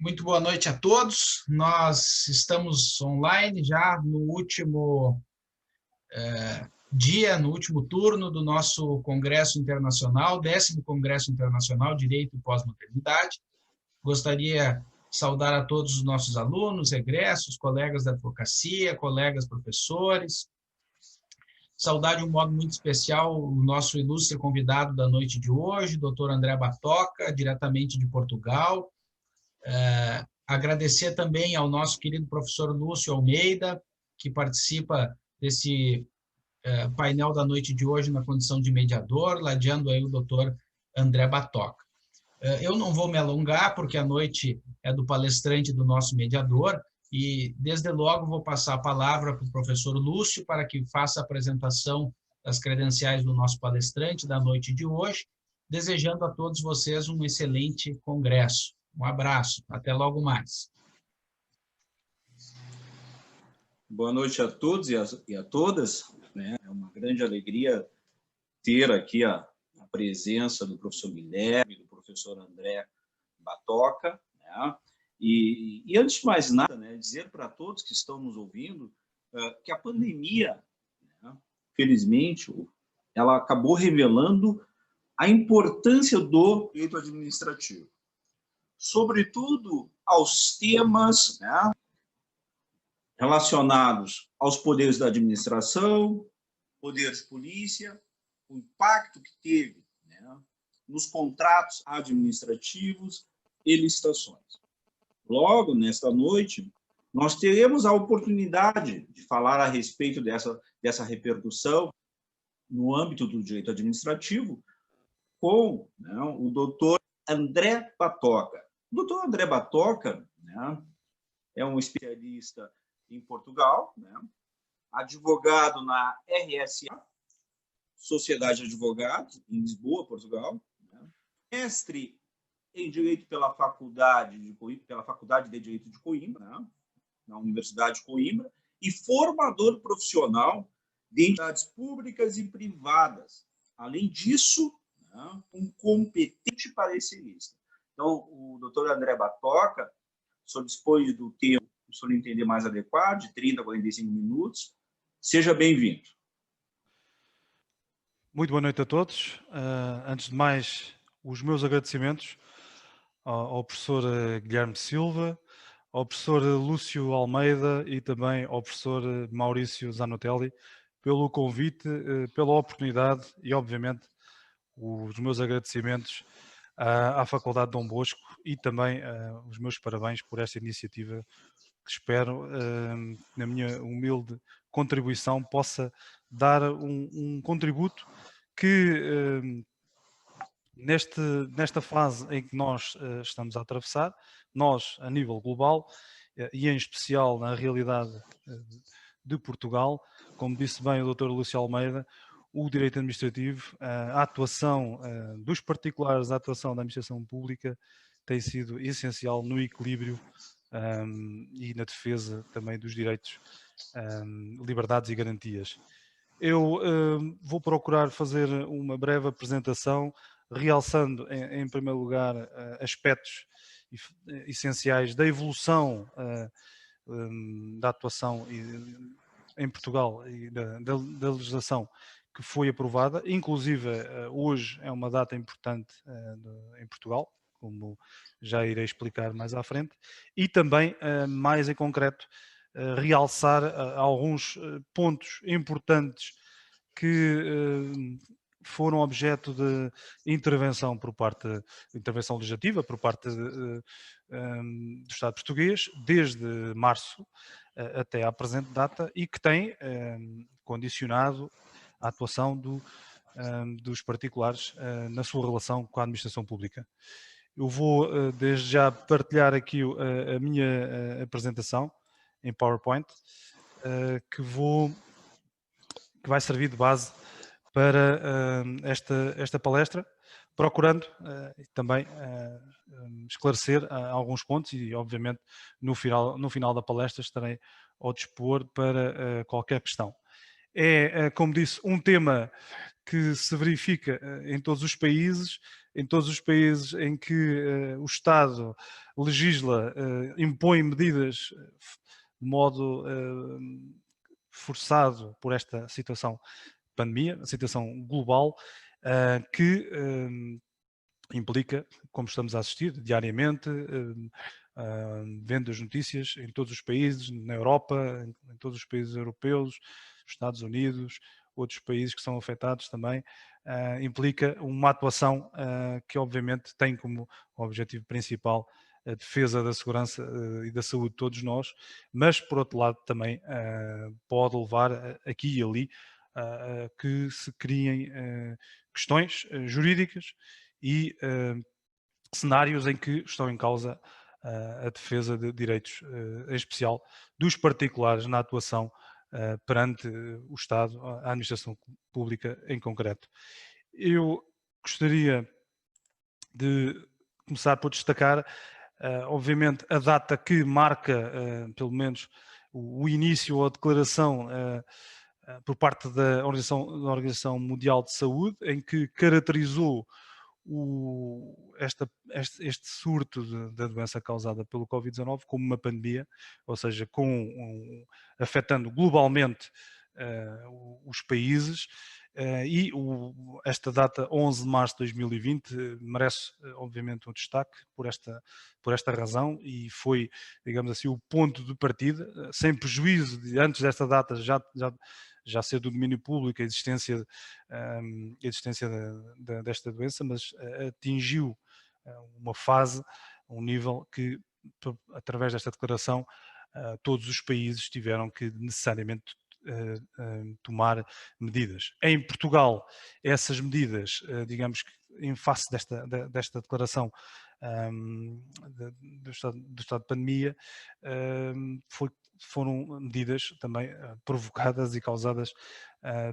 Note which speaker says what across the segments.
Speaker 1: Muito boa noite a todos. Nós estamos online já no último dia, no último turno do nosso Congresso Internacional, 10º Congresso Internacional Direito e Pós-Modernidade. Gostaria de saudar a todos os nossos alunos, egressos, colegas da advocacia, colegas professores. Saudar de um modo muito especial o nosso ilustre convidado da noite de hoje, Dr. André Batoca, diretamente de Portugal. Agradecer também ao nosso querido professor Lúcio Almeida, que participa desse painel da noite de hoje na condição de mediador, ladeando aí o doutor André Batoca. Eu não vou me alongar, porque a noite é do palestrante do nosso mediador, e desde logo vou passar a palavra para o professor Lúcio para que faça a apresentação das credenciais do nosso palestrante da noite de hoje, desejando a todos vocês um excelente congresso. Um abraço, até logo mais.
Speaker 2: Boa noite a todos e a todas. É uma grande alegria ter aqui a presença do professor Guilherme, do professor André Batoca. E antes de mais nada, dizer para todos que estão nos ouvindo que a pandemia, felizmente, ela acabou revelando a importância do direito administrativo, sobretudo aos temas relacionados aos poderes da administração, poderes de polícia, o impacto que teve nos contratos administrativos e licitações. Logo, nesta noite, nós teremos a oportunidade de falar a respeito dessa repercussão no âmbito do direito administrativo com o doutor André Batoca. O doutor André Batoca é um especialista em Portugal, advogado na RSA, Sociedade de Advogados, em Lisboa, Portugal, mestre em Direito pela Faculdade de Direito de Coimbra, na Universidade de Coimbra, e formador profissional de entidades públicas e privadas. Além disso, um competente parecerista. Então, o doutor André Batoca, sob dispõe do tempo, o senhor entender mais adequado, de 30 a 45 minutos. Seja bem-vindo.
Speaker 3: Muito boa noite a todos. Antes de mais, os meus agradecimentos ao professor Guilherme Silva, ao professor Lúcio Almeida e também ao professor Maurício Zanotelli pelo convite, pela oportunidade e, obviamente, os meus agradecimentos à Faculdade de Dom Bosco e também os meus parabéns por esta iniciativa que espero, na minha humilde contribuição, possa dar um contributo que, nesta fase em que nós estamos a atravessar, nós, a nível global, e em especial na realidade de Portugal, como disse bem o Dr. Lúcio Almeida, o direito administrativo, a atuação dos particulares, a atuação da administração pública tem sido essencial no equilíbrio e na defesa também dos direitos, liberdades e garantias. Eu vou procurar fazer uma breve apresentação, realçando em primeiro lugar aspectos essenciais da evolução da atuação em Portugal e da legislação que foi aprovada, inclusive hoje é uma data importante em Portugal, como já irei explicar mais à frente, e também, mais em concreto, realçar alguns pontos importantes que foram objeto de intervenção intervenção legislativa por parte do Estado português, desde março até à presente data, e que tem condicionado a atuação dos particulares na sua relação com a administração pública. Eu vou desde já partilhar aqui a minha apresentação em PowerPoint, que vai servir de base para esta palestra, procurando também esclarecer alguns pontos e, obviamente, no final da palestra estarei ao dispor para qualquer questão. É, como disse, um tema que se verifica em todos os países em que o Estado legisla, impõe medidas de modo forçado por esta situação de pandemia, a situação global, que implica, como estamos a assistir diariamente, vendo as notícias em todos os países, na Europa, em todos os países europeus, Estados Unidos, outros países que são afetados também, implica uma atuação que obviamente tem como objetivo principal a defesa da segurança e da saúde de todos nós, mas por outro lado também pode levar aqui e ali a que se criem questões jurídicas e cenários em que estão em causa a defesa de direitos, em especial dos particulares na atuação perante o Estado, a administração pública em concreto. Eu gostaria de começar por destacar, obviamente, a data que marca, pelo menos, o início ou a declaração por parte da Organização Mundial de Saúde, em que caracterizou este surto da doença causada pelo Covid-19 como uma pandemia, ou seja, afetando globalmente os países, esta data, 11 de março de 2020, merece obviamente um destaque por esta razão, e foi, digamos assim, o ponto de partida, sem prejuízo de antes desta data já ser do domínio público a existência desta doença, mas atingiu uma fase, um nível que, através desta declaração, todos os países tiveram que necessariamente tomar medidas. Em Portugal, essas medidas, digamos que em face desta declaração do estado de pandemia, foram medidas também provocadas e causadas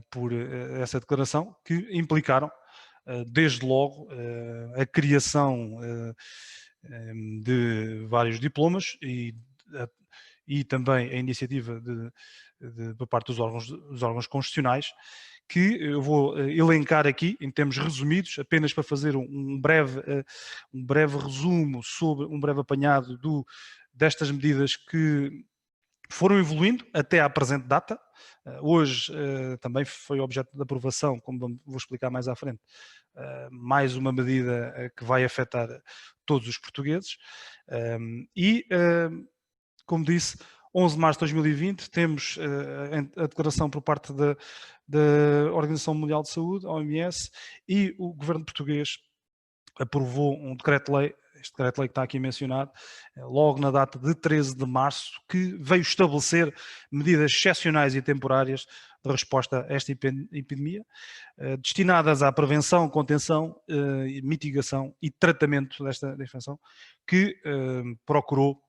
Speaker 3: por essa declaração, que implicaram, desde logo, a criação de vários diplomas e também a iniciativa por parte dos órgãos constitucionais, que eu vou elencar aqui em termos resumidos, apenas para fazer um breve resumo, um breve apanhado destas medidas que foram evoluindo até à presente data. Hoje também foi objeto de aprovação, como vou explicar mais à frente, mais uma medida que vai afetar todos os portugueses. Como disse, 11 de março de 2020, temos a declaração por parte da Organização Mundial de Saúde, a OMS, e o governo português aprovou um decreto-lei, este decreto-lei que está aqui mencionado, logo na data de 13 de março, que veio estabelecer medidas excepcionais e temporárias de resposta a esta epidemia, destinadas à prevenção, contenção, mitigação e tratamento desta infecção, que procurou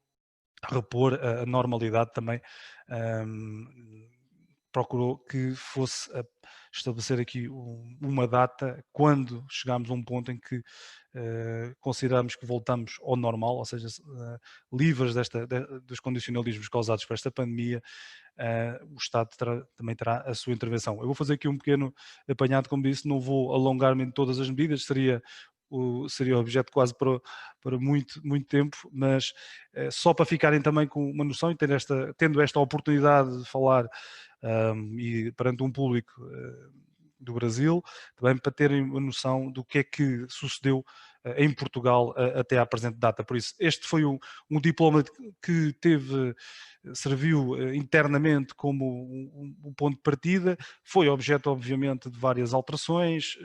Speaker 3: repor a normalidade também, procurou que fosse estabelecer aqui uma data quando chegámos a um ponto em que consideramos que voltamos ao normal, ou seja, livres dos condicionalismos causados por esta pandemia. O Estado também terá a sua intervenção. Eu vou fazer aqui um pequeno apanhado, como disse, não vou alongar-me em todas as medidas, seria objeto quase para muito, muito tempo, mas só para ficarem também com uma noção e tendo esta oportunidade de falar e perante um público do Brasil, também para terem uma noção do que é que sucedeu em Portugal até à presente data. Por isso, este foi um diploma que serviu internamente como um ponto de partida, foi objeto, obviamente, de várias alterações,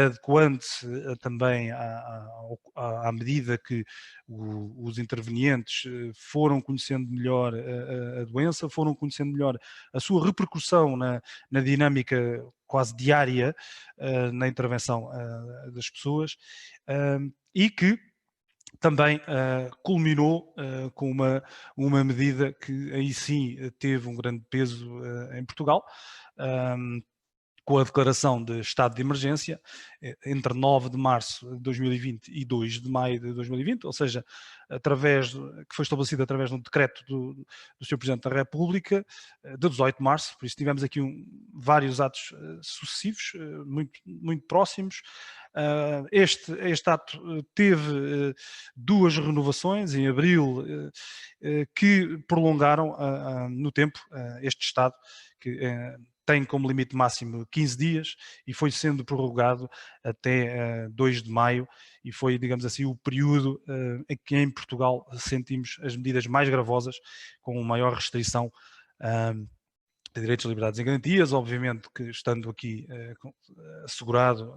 Speaker 3: adequando-se também à medida que os intervenientes foram conhecendo melhor a doença, foram conhecendo melhor a sua repercussão na dinâmica quase diária na intervenção das pessoas, e que também culminou com uma medida que aí sim teve um grande peso em Portugal, com a declaração de estado de emergência entre 9 de março de 2020 e 2 de maio de 2020, ou seja, que foi estabelecido através de um decreto do Sr. Presidente da República, de 18 de março. Por isso tivemos aqui vários atos sucessivos, muito próximos. Este ato teve duas renovações em abril que prolongaram no tempo este estado, que tem como limite máximo 15 dias e foi sendo prorrogado até 2 de maio, e foi, digamos assim, o período em que em Portugal sentimos as medidas mais gravosas, com maior restrição de direitos, liberdades e garantias, obviamente que estando aqui assegurados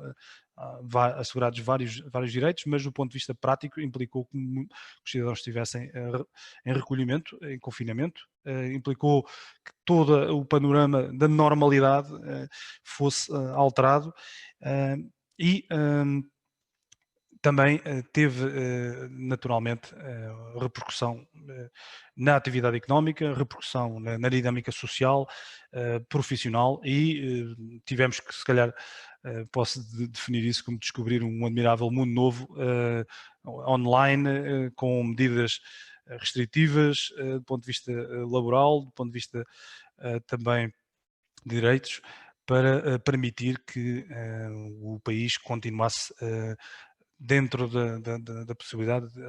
Speaker 3: vários direitos, mas do ponto de vista prático implicou que os cidadãos estivessem em recolhimento, em confinamento, implicou que todo o panorama da normalidade fosse alterado e também teve naturalmente repercussão na atividade económica, repercussão na dinâmica social, profissional, e tivemos que, se calhar, posso definir isso como descobrir um admirável mundo novo online, com medidas restritivas do ponto de vista laboral, do ponto de vista também de direitos, para permitir que o país continuasse dentro da possibilidade de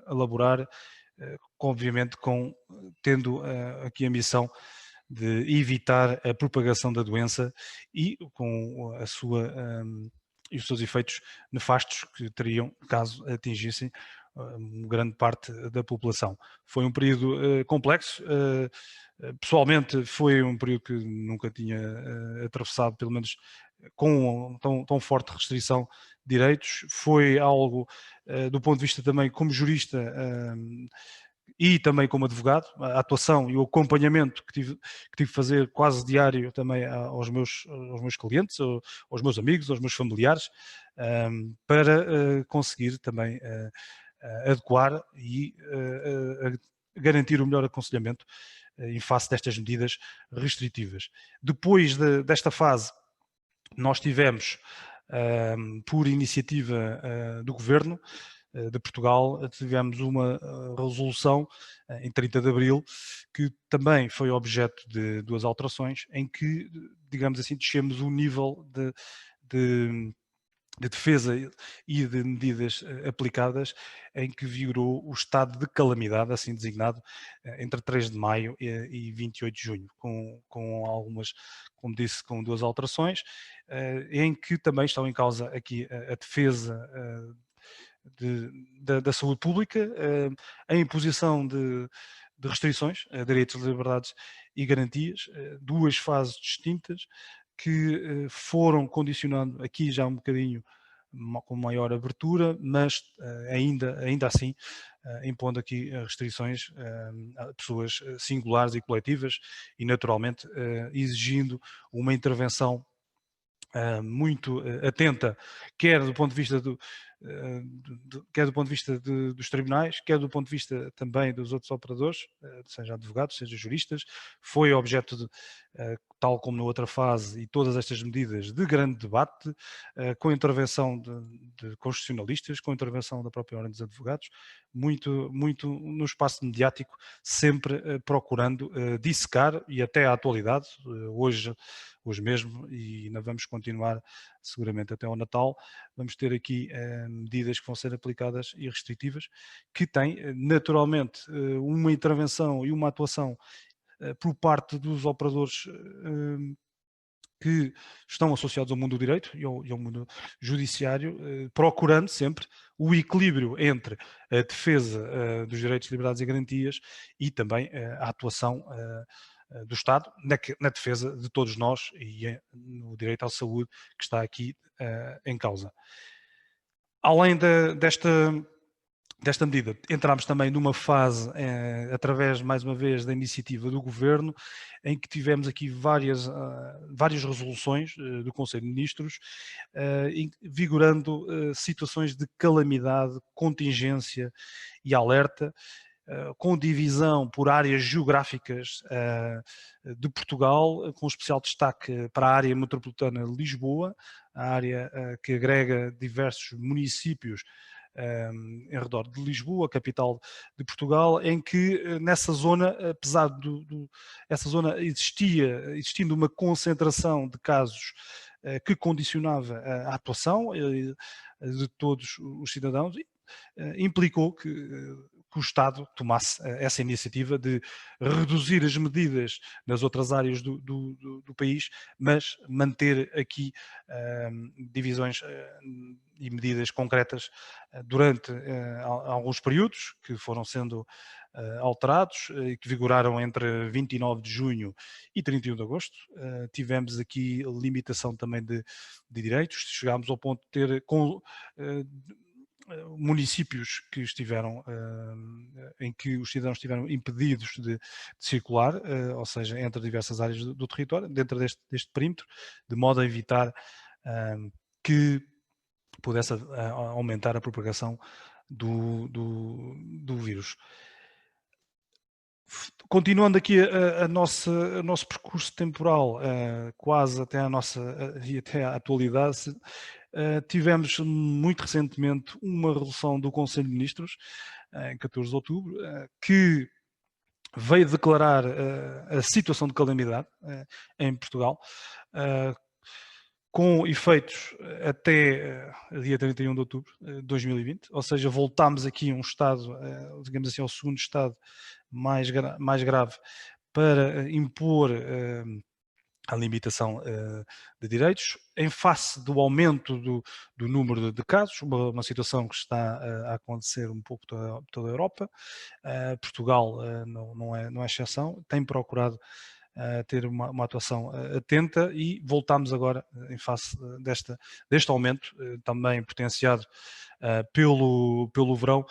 Speaker 3: elaborar, obviamente tendo aqui a missão de evitar a propagação da doença e com e os seus efeitos nefastos que teriam caso atingissem grande parte da população. Foi um período complexo. Pessoalmente foi um período que nunca tinha atravessado, pelo menos com tão forte restrição de direitos. Foi algo, do ponto de vista também como jurista e também como advogado, a atuação e o acompanhamento que tive de fazer quase diário também aos meus clientes, aos meus amigos, aos meus familiares, para conseguir também adequar e garantir o melhor aconselhamento em face destas medidas restritivas. Depois desta fase, nós tivemos, por iniciativa do Governo de Portugal, tivemos uma resolução em 30 de abril, que também foi objeto de duas alterações, em que, digamos assim, descemos o nível de defesa e de medidas aplicadas, em que vigorou o estado de calamidade, assim designado, entre 3 de maio e 28 de junho, com algumas, como disse, com duas alterações, em que também estão em causa aqui a defesa da saúde pública, a imposição de restrições a direitos, liberdades e garantias, duas fases distintas, que foram condicionando aqui já um bocadinho com maior abertura, mas ainda assim impondo aqui restrições a pessoas singulares e coletivas e naturalmente exigindo uma intervenção muito atenta, quer do ponto de vista quer do ponto de vista dos tribunais, quer do ponto de vista também dos outros operadores, seja advogados, seja juristas. Foi objeto de, tal como na outra fase, e todas estas medidas de grande debate, com a intervenção de constitucionalistas, com a intervenção da própria Ordem dos Advogados, muito no espaço mediático, sempre procurando dissecar, e até à atualidade, hoje mesmo, e ainda vamos continuar seguramente até ao Natal, vamos ter aqui medidas que vão ser aplicadas e restritivas, que têm naturalmente uma intervenção e uma atuação por parte dos operadores que estão associados ao mundo do direito e ao mundo judiciário, procurando sempre o equilíbrio entre a defesa dos direitos, liberdades e garantias e também a atuação do Estado na defesa de todos nós e no direito à saúde que está aqui em causa. Além desta medida, entramos também numa fase, através, mais uma vez, da iniciativa do Governo, em que tivemos aqui várias resoluções do Conselho de Ministros, vigorando situações de calamidade, contingência e alerta, com divisão por áreas geográficas de Portugal, com especial destaque para a área metropolitana de Lisboa, a área que agrega diversos municípios em redor de Lisboa, capital de Portugal, em que nessa zona, apesar essa zona existindo uma concentração de casos que condicionava a atuação de todos os cidadãos, implicou que o Estado tomasse essa iniciativa de reduzir as medidas nas outras áreas do país, mas manter aqui divisões e medidas concretas durante alguns períodos que foram sendo alterados e que vigoraram entre 29 de junho e 31 de agosto. Tivemos aqui limitação também de direitos, chegámos ao ponto de ter municípios que estiveram, em que os cidadãos estiveram impedidos de circular, ou seja, entre diversas áreas do território, dentro deste perímetro, de modo a evitar que pudesse aumentar a propagação do vírus. Continuando aqui o nosso percurso temporal, quase até até à atualidade, tivemos muito recentemente uma resolução do Conselho de Ministros, em 14 de outubro, que veio declarar a situação de calamidade em Portugal, com efeitos até dia 31 de outubro de 2020, ou seja, voltámos aqui a um estado, digamos assim, ao segundo estado mais grave para impor a limitação de direitos, em face do aumento do número de casos, uma situação que está a acontecer um pouco toda a Europa. Portugal não é exceção, tem procurado ter uma atuação atenta e voltamos agora em face deste aumento, também potenciado pelo verão.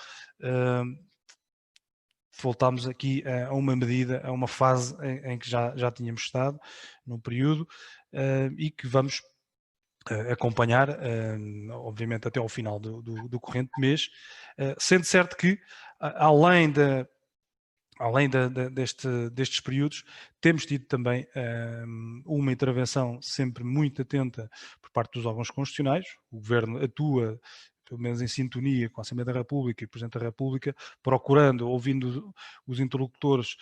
Speaker 3: Voltámos aqui a uma medida, a uma fase em que já tínhamos estado num período e que vamos acompanhar, obviamente, até ao final do corrente mês, sendo certo que, além destes períodos, temos tido também uma intervenção sempre muito atenta por parte dos órgãos constitucionais. O Governo atua, pelo menos em sintonia com a Assembleia da República e o Presidente da República, procurando, ouvindo os interlocutores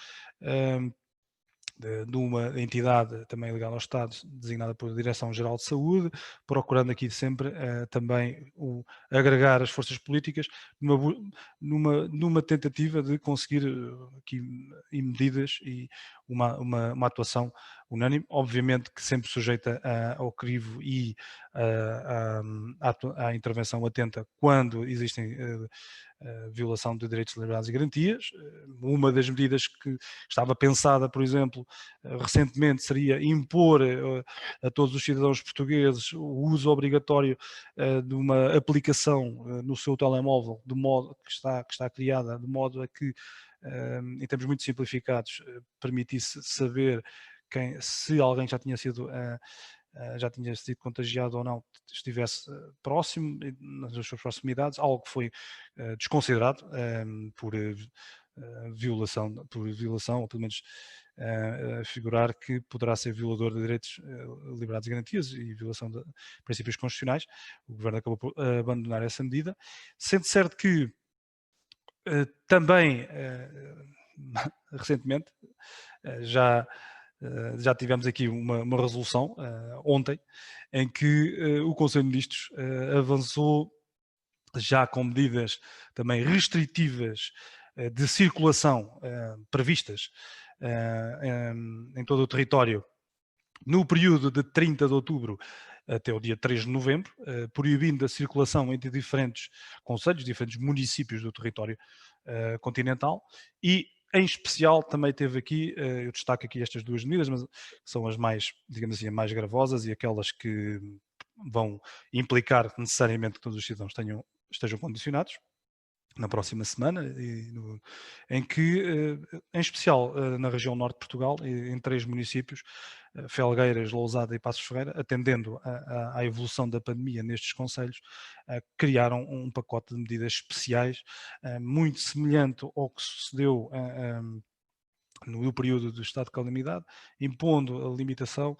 Speaker 3: de uma entidade também ligada ao Estado, designada pela Direção-Geral de Saúde, procurando aqui sempre também agregar as forças políticas numa tentativa de conseguir aqui medidas e uma atuação unânime, obviamente que sempre sujeita ao crivo e à intervenção atenta quando existem violação de direitos, liberdades e garantias. Uma das medidas que estava pensada, por exemplo, recentemente, seria impor a todos os cidadãos portugueses o uso obrigatório de uma aplicação no seu telemóvel, de modo que está criada, de modo a que, em termos muito simplificados, permitisse saber se alguém já tinha sido contagiado ou não, estivesse próximo, nas suas proximidades, algo que foi desconsiderado por violação, ou pelo menos figurar que poderá ser violador de direitos, liberdades e garantias e violação de princípios constitucionais. O Governo acabou por abandonar essa medida, sendo certo que também recentemente já tivemos aqui uma resolução ontem, em que o Conselho de Ministros avançou já com medidas também restritivas de circulação previstas em todo o território no período de 30 de outubro até o dia 3 de novembro, proibindo a circulação entre diferentes concelhos, diferentes municípios do território continental, e em especial também teve aqui, eu destaco aqui estas duas medidas, mas são as mais, digamos assim, mais gravosas e aquelas que vão implicar necessariamente que todos os cidadãos estejam condicionados. na próxima semana, em que, em especial na região norte de Portugal, em 3 municípios, Felgueiras, Lousada e Passos Ferreira, atendendo à evolução da pandemia nestes concelhos, criaram um pacote de medidas especiais, muito semelhante ao que sucedeu no período do estado de calamidade, impondo a limitação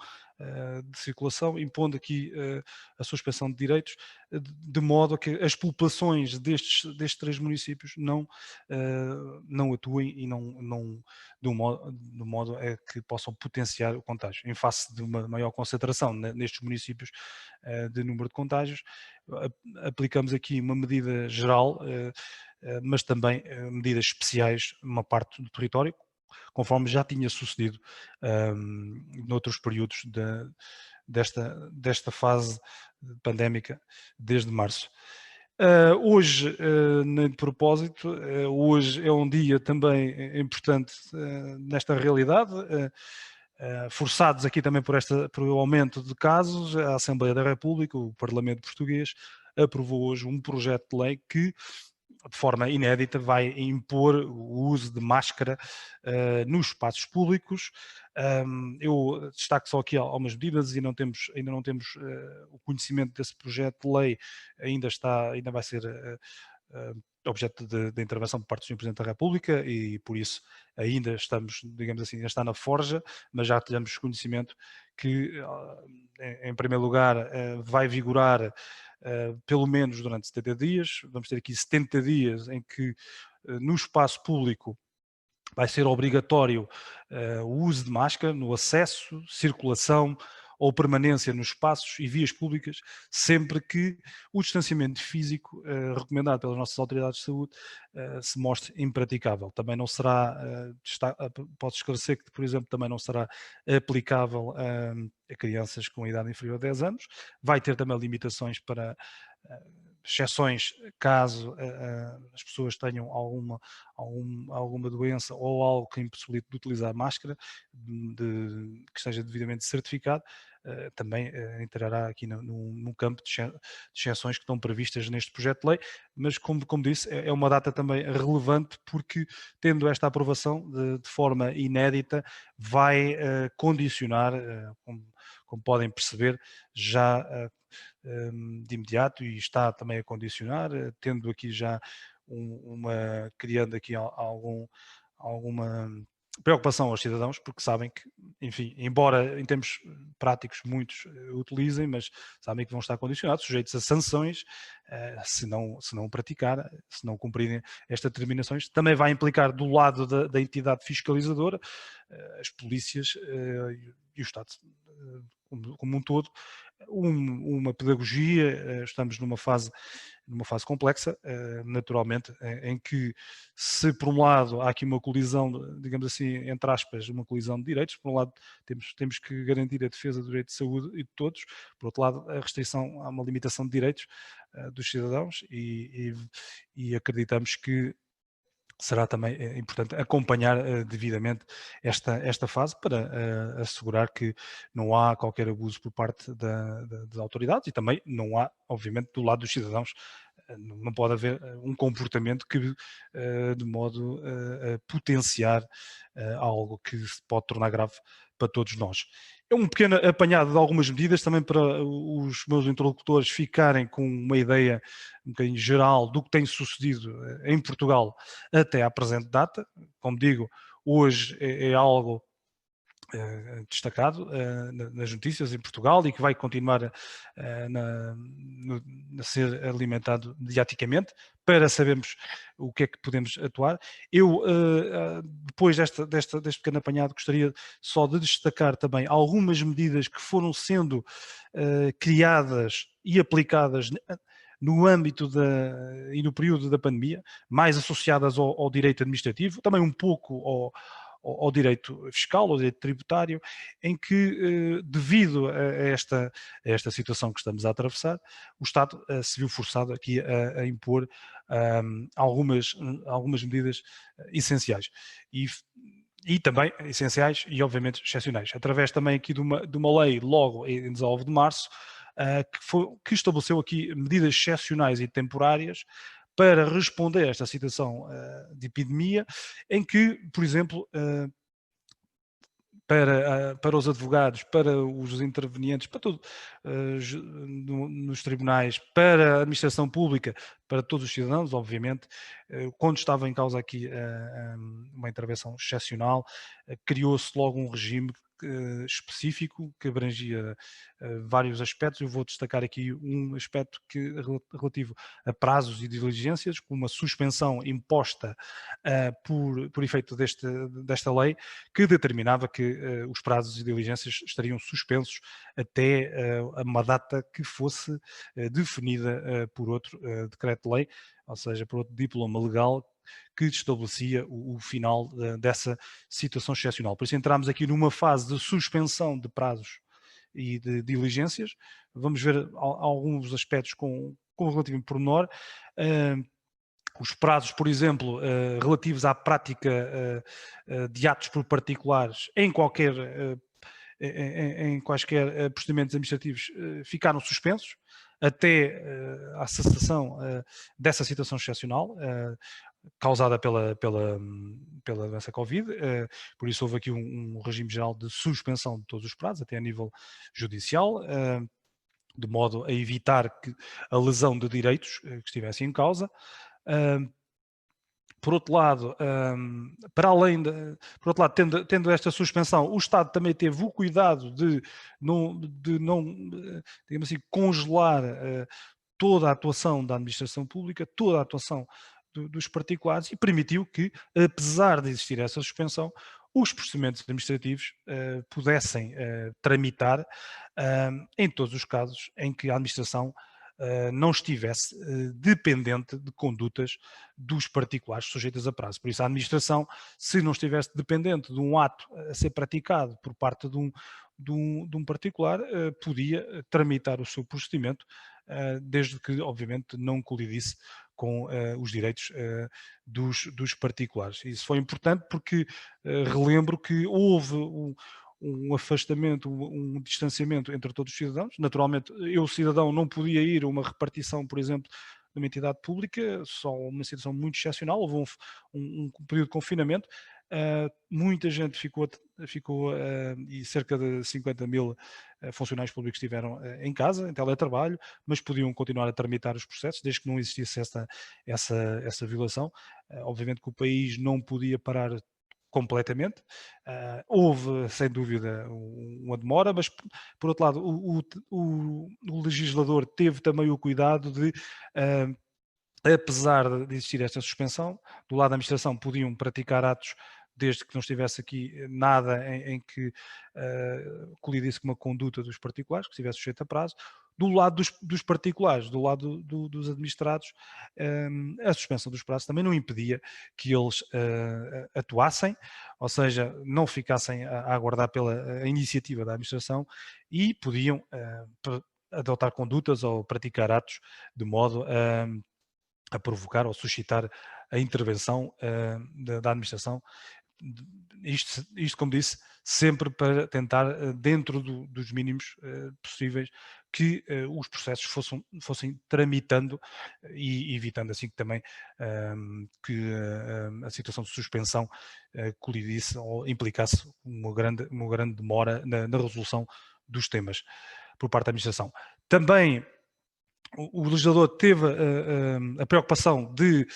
Speaker 3: de circulação, impondo aqui a suspensão de direitos, de modo a que as populações destes 3 municípios não atuem e de um modo a que possam potenciar o contágio. Em face de uma maior concentração nestes municípios de número de contágios, aplicamos aqui uma medida geral, mas também medidas especiais numa parte do território, conforme já tinha sucedido noutros períodos desta fase pandémica desde março. Hoje, de propósito, hoje é um dia também importante nesta realidade, forçados aqui também por o aumento de casos. A Assembleia da República, o Parlamento Português, aprovou hoje um projeto de lei que, de forma inédita, vai impor o uso de máscara nos espaços públicos. Eu destaco só aqui algumas medidas, e ainda não temos o conhecimento desse projeto de lei, ainda vai ser objeto de intervenção por parte do Sr. Presidente da República, e por isso ainda estamos, digamos assim, ainda está na forja, mas já temos conhecimento que, em primeiro lugar, vai vigorar pelo menos durante 70 dias. Vamos ter aqui 70 dias em que no espaço público vai ser obrigatório o uso de máscara no acesso, circulação ou permanência nos espaços e vias públicas, sempre que o distanciamento físico recomendado pelas nossas autoridades de saúde se mostre impraticável. Também não será, posso esclarecer que, por exemplo, também não será aplicável a crianças com idade inferior a 10 anos. Vai ter também limitações para exceções, caso as pessoas tenham alguma doença ou algo que impossibilite de utilizar máscara, que esteja devidamente certificado. Também entrará aqui num campo de exceções que estão previstas neste projeto de lei, mas como disse, é uma data também relevante, porque, tendo esta aprovação de forma inédita, vai condicionar, como podem perceber, já de imediato, e está também a condicionar, tendo aqui já criando aqui alguma preocupação aos cidadãos, porque sabem que, enfim, embora em termos práticos muitos utilizem, mas sabem que vão estar condicionados, sujeitos a sanções, se não o praticar, se não cumprirem estas determinações. Também vai implicar, do lado da entidade fiscalizadora, as polícias e o Estado como um todo, uma pedagogia. Estamos numa fase complexa, naturalmente, em que, se por um lado há aqui uma colisão, digamos assim, entre aspas, uma colisão de direitos. Por um lado temos que garantir a defesa do direito de saúde e de todos, por outro lado há uma limitação de direitos dos cidadãos, e acreditamos que será também importante acompanhar devidamente esta fase, para assegurar que não há qualquer abuso por parte das autoridades, e também não há, obviamente, do lado dos cidadãos, não pode haver um comportamento que de modo a potenciar algo que se pode tornar grave para todos nós. É um pequeno apanhado de algumas medidas, também para os meus interlocutores ficarem com uma ideia um bocadinho geral do que tem sucedido em Portugal até à presente data. Como digo, hoje é algo destacado nas notícias em Portugal, e que vai continuar a ser alimentado mediaticamente, para sabermos o que é que podemos atuar. Eu, depois deste pequeno apanhado, gostaria só de destacar também algumas medidas que foram sendo criadas e aplicadas no âmbito e no período da pandemia, mais associadas ao direito administrativo, também um pouco ao direito fiscal, ao direito tributário, em que, devido a esta situação que estamos a atravessar, o Estado se viu forçado aqui a impor algumas medidas essenciais. E também essenciais e, obviamente, excepcionais, através também aqui de uma lei, logo em 19 de março, que estabeleceu aqui medidas excepcionais e temporárias para responder a esta situação de epidemia, em que, por exemplo, para os advogados, para os intervenientes, para tudo, nos tribunais, para a administração pública, para todos os cidadãos, obviamente, quando estava em causa aqui uma intervenção excepcional, criou-se logo um regime específico que abrangia vários aspectos. Eu vou destacar aqui um aspecto relativo a prazos e diligências, com uma suspensão imposta por efeito desta lei, que determinava que os prazos e diligências estariam suspensos até uma data que fosse definida por outro decreto-lei, ou seja, por outro diploma legal que estabelecia o final dessa situação excepcional. Por isso entramos aqui numa fase de suspensão de prazos e de diligências. Vamos ver alguns aspectos com relativo pormenor. Os prazos, por exemplo, relativos à prática de atos por particulares em quaisquer procedimentos administrativos ficaram suspensos até à cessação dessa situação excepcional causada pela doença Covid. Por isso houve aqui um regime geral de suspensão de todos os prazos, até a nível judicial, de modo a evitar que a lesão de direitos que estivessem em causa. Por outro lado, tendo esta suspensão, o Estado também teve o cuidado de não digamos assim, congelar toda a atuação da administração pública, toda a atuação dos particulares, e permitiu que, apesar de existir essa suspensão, os procedimentos administrativos pudessem tramitar em todos os casos em que a administração não estivesse dependente de condutas dos particulares sujeitas a prazo. Por isso, a administração, se não estivesse dependente de um ato a ser praticado por parte de um particular, podia tramitar o seu procedimento, desde que, obviamente, não colidisse com os direitos dos particulares. Isso foi importante porque relembro que houve um afastamento, um distanciamento entre todos os cidadãos. Naturalmente, eu, cidadão, não podia ir a uma repartição, por exemplo, de uma entidade pública, só uma situação muito excepcional, houve um período de confinamento, muita gente ficou e cerca de 50 mil funcionários públicos estiveram em casa, em teletrabalho, mas podiam continuar a tramitar os processos, desde que não existisse essa violação. Obviamente que o país não podia parar completamente. Houve, sem dúvida, uma demora, mas, por outro lado, o legislador teve também o cuidado de, apesar de existir esta suspensão, do lado da administração podiam praticar atos desde que não estivesse aqui nada em que colidisse com uma conduta dos particulares, que estivesse sujeito a prazo. Do lado dos particulares, do lado dos administrados, a suspensão dos prazos também não impedia que eles atuassem, ou seja, não ficassem a aguardar pela iniciativa da administração e podiam adotar condutas ou praticar atos de modo a provocar ou suscitar a intervenção da administração. Isto, como disse, sempre para tentar, dentro dos mínimos possíveis, que os processos fossem tramitando e evitando assim que também que a situação de suspensão colidisse ou implicasse uma grande demora na resolução dos temas por parte da administração. Também o legislador teve a preocupação de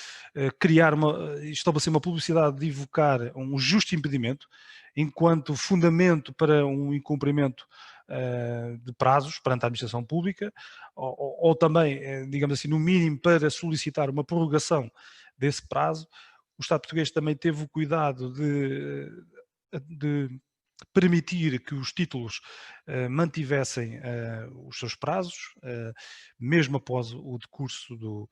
Speaker 3: estabelecer uma publicidade de evocar um justo impedimento enquanto fundamento para um incumprimento de prazos perante a administração pública, ou também, digamos assim, no mínimo para solicitar uma prorrogação desse prazo. O Estado português também teve o cuidado de permitir que os títulos mantivessem os seus prazos, mesmo após o decurso do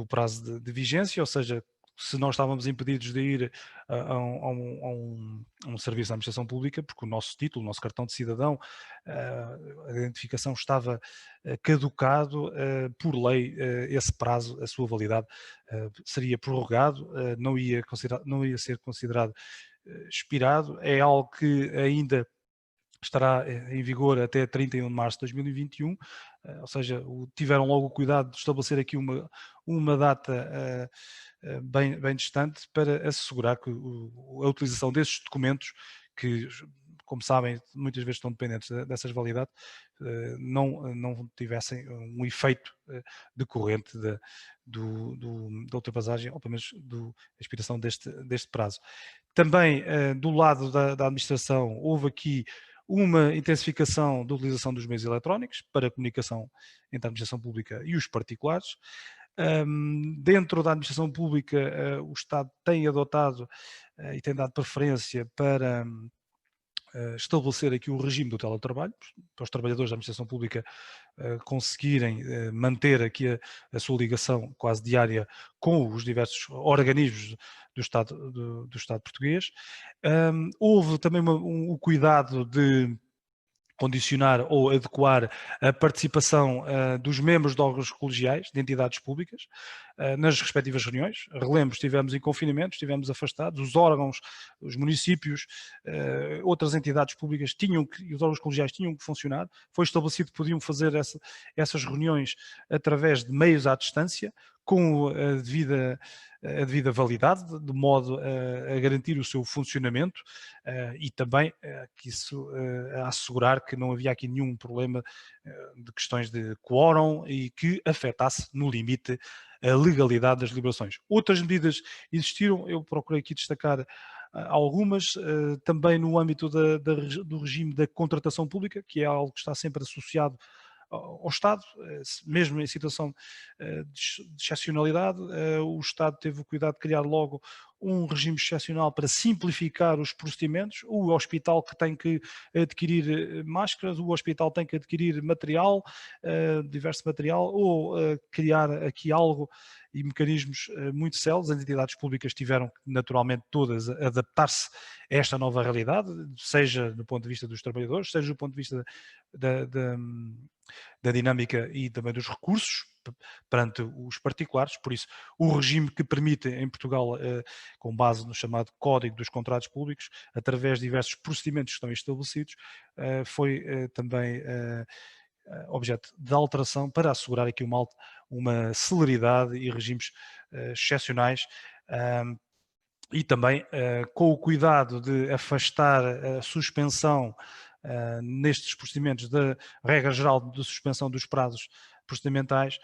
Speaker 3: prazo de vigência, ou seja, se nós estávamos impedidos de ir a um serviço da administração pública, porque o nosso título, o nosso cartão de cidadão, a identificação estava caducado, por lei, esse prazo, a sua validade, seria prorrogado, não ia ser considerado expirado. É algo que ainda estará em vigor até 31 de março de 2021, ou seja, tiveram logo o cuidado de estabelecer aqui uma data bem distante para assegurar que a utilização desses documentos, que, como sabem, muitas vezes estão dependentes dessas validades, não tivessem um efeito decorrente da ultrapassagem, ou pelo menos da expiração deste prazo. Também, do lado da administração, houve aqui uma intensificação da utilização dos meios eletrónicos para a comunicação entre a administração pública e os particulares. Dentro da administração pública, o Estado tem adotado e tem dado preferência para estabelecer aqui o regime do teletrabalho, para os trabalhadores da administração pública conseguirem manter aqui a sua ligação quase diária com os diversos organismos do Estado português. Houve também o cuidado de condicionar ou adequar a participação dos membros de órgãos colegiais, de entidades públicas, nas respectivas reuniões. Relembro, estivemos em confinamento, estivemos afastados, os órgãos, os municípios, outras entidades públicas e os órgãos colegiais tinham que funcionar. Foi estabelecido que podiam fazer essas reuniões através de meios à distância, com a devida validade, de modo a garantir o seu funcionamento e também a assegurar que não havia aqui nenhum problema de questões de quórum e que afetasse no limite a legalidade das deliberações. Outras medidas existiram, eu procurei aqui destacar algumas, também no âmbito do regime da contratação pública, que é algo que está sempre associado ao Estado, mesmo em situação de excepcionalidade. O Estado teve o cuidado de criar logo um regime excepcional para simplificar os procedimentos. O hospital que tem que adquirir máscaras, o hospital tem que adquirir material, diverso material, ou criar aqui algo e mecanismos muito céleres. As entidades públicas tiveram naturalmente todas a adaptar-se a esta nova realidade, seja do ponto de vista dos trabalhadores, seja do ponto de vista da dinâmica e também dos recursos perante os particulares. Por isso, o regime que permite em Portugal, com base no chamado Código dos Contratos Públicos, através de diversos procedimentos que estão estabelecidos, foi também objeto de alteração para assegurar aqui uma celeridade e regimes excepcionais, e também com o cuidado de afastar a suspensão nestes procedimentos da regra geral de suspensão dos prazos procedimentais,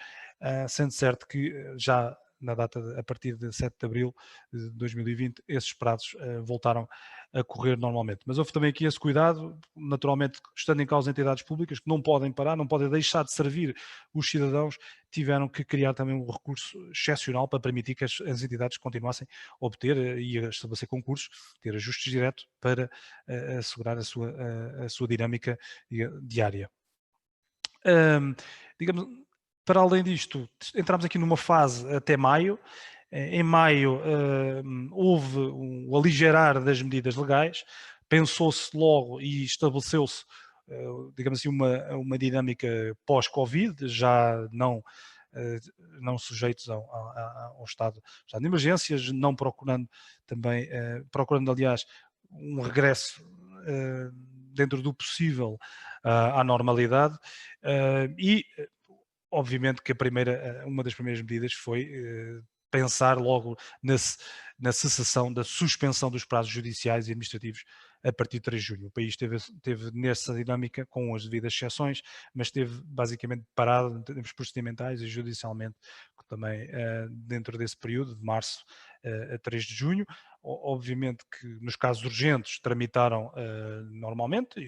Speaker 3: sendo certo que já na data a partir de 7 de abril de 2020, esses prazos voltaram a correr normalmente. Mas houve também aqui esse cuidado, naturalmente, estando em causa entidades públicas que não podem parar, não podem deixar de servir os cidadãos, tiveram que criar também um recurso excepcional para permitir que as entidades continuassem a obter e a estabelecer concursos, ter ajustes diretos para assegurar a sua dinâmica diária. Digamos, para além disto, entramos aqui numa fase até maio. Em maio houve um aligerar das medidas legais, pensou-se logo e estabeleceu-se, digamos assim, uma dinâmica pós-Covid, já não sujeitos ao estado de emergências, não procurando também, procurando aliás um regresso dentro do possível à normalidade, e obviamente que uma das primeiras medidas foi pensar logo na cessação da suspensão dos prazos judiciais e administrativos a partir de 3 de junho. O país esteve nessa dinâmica com as devidas exceções, mas esteve basicamente parado em termos procedimentais e judicialmente também dentro desse período, de março a 3 de junho. Obviamente que nos casos urgentes tramitaram normalmente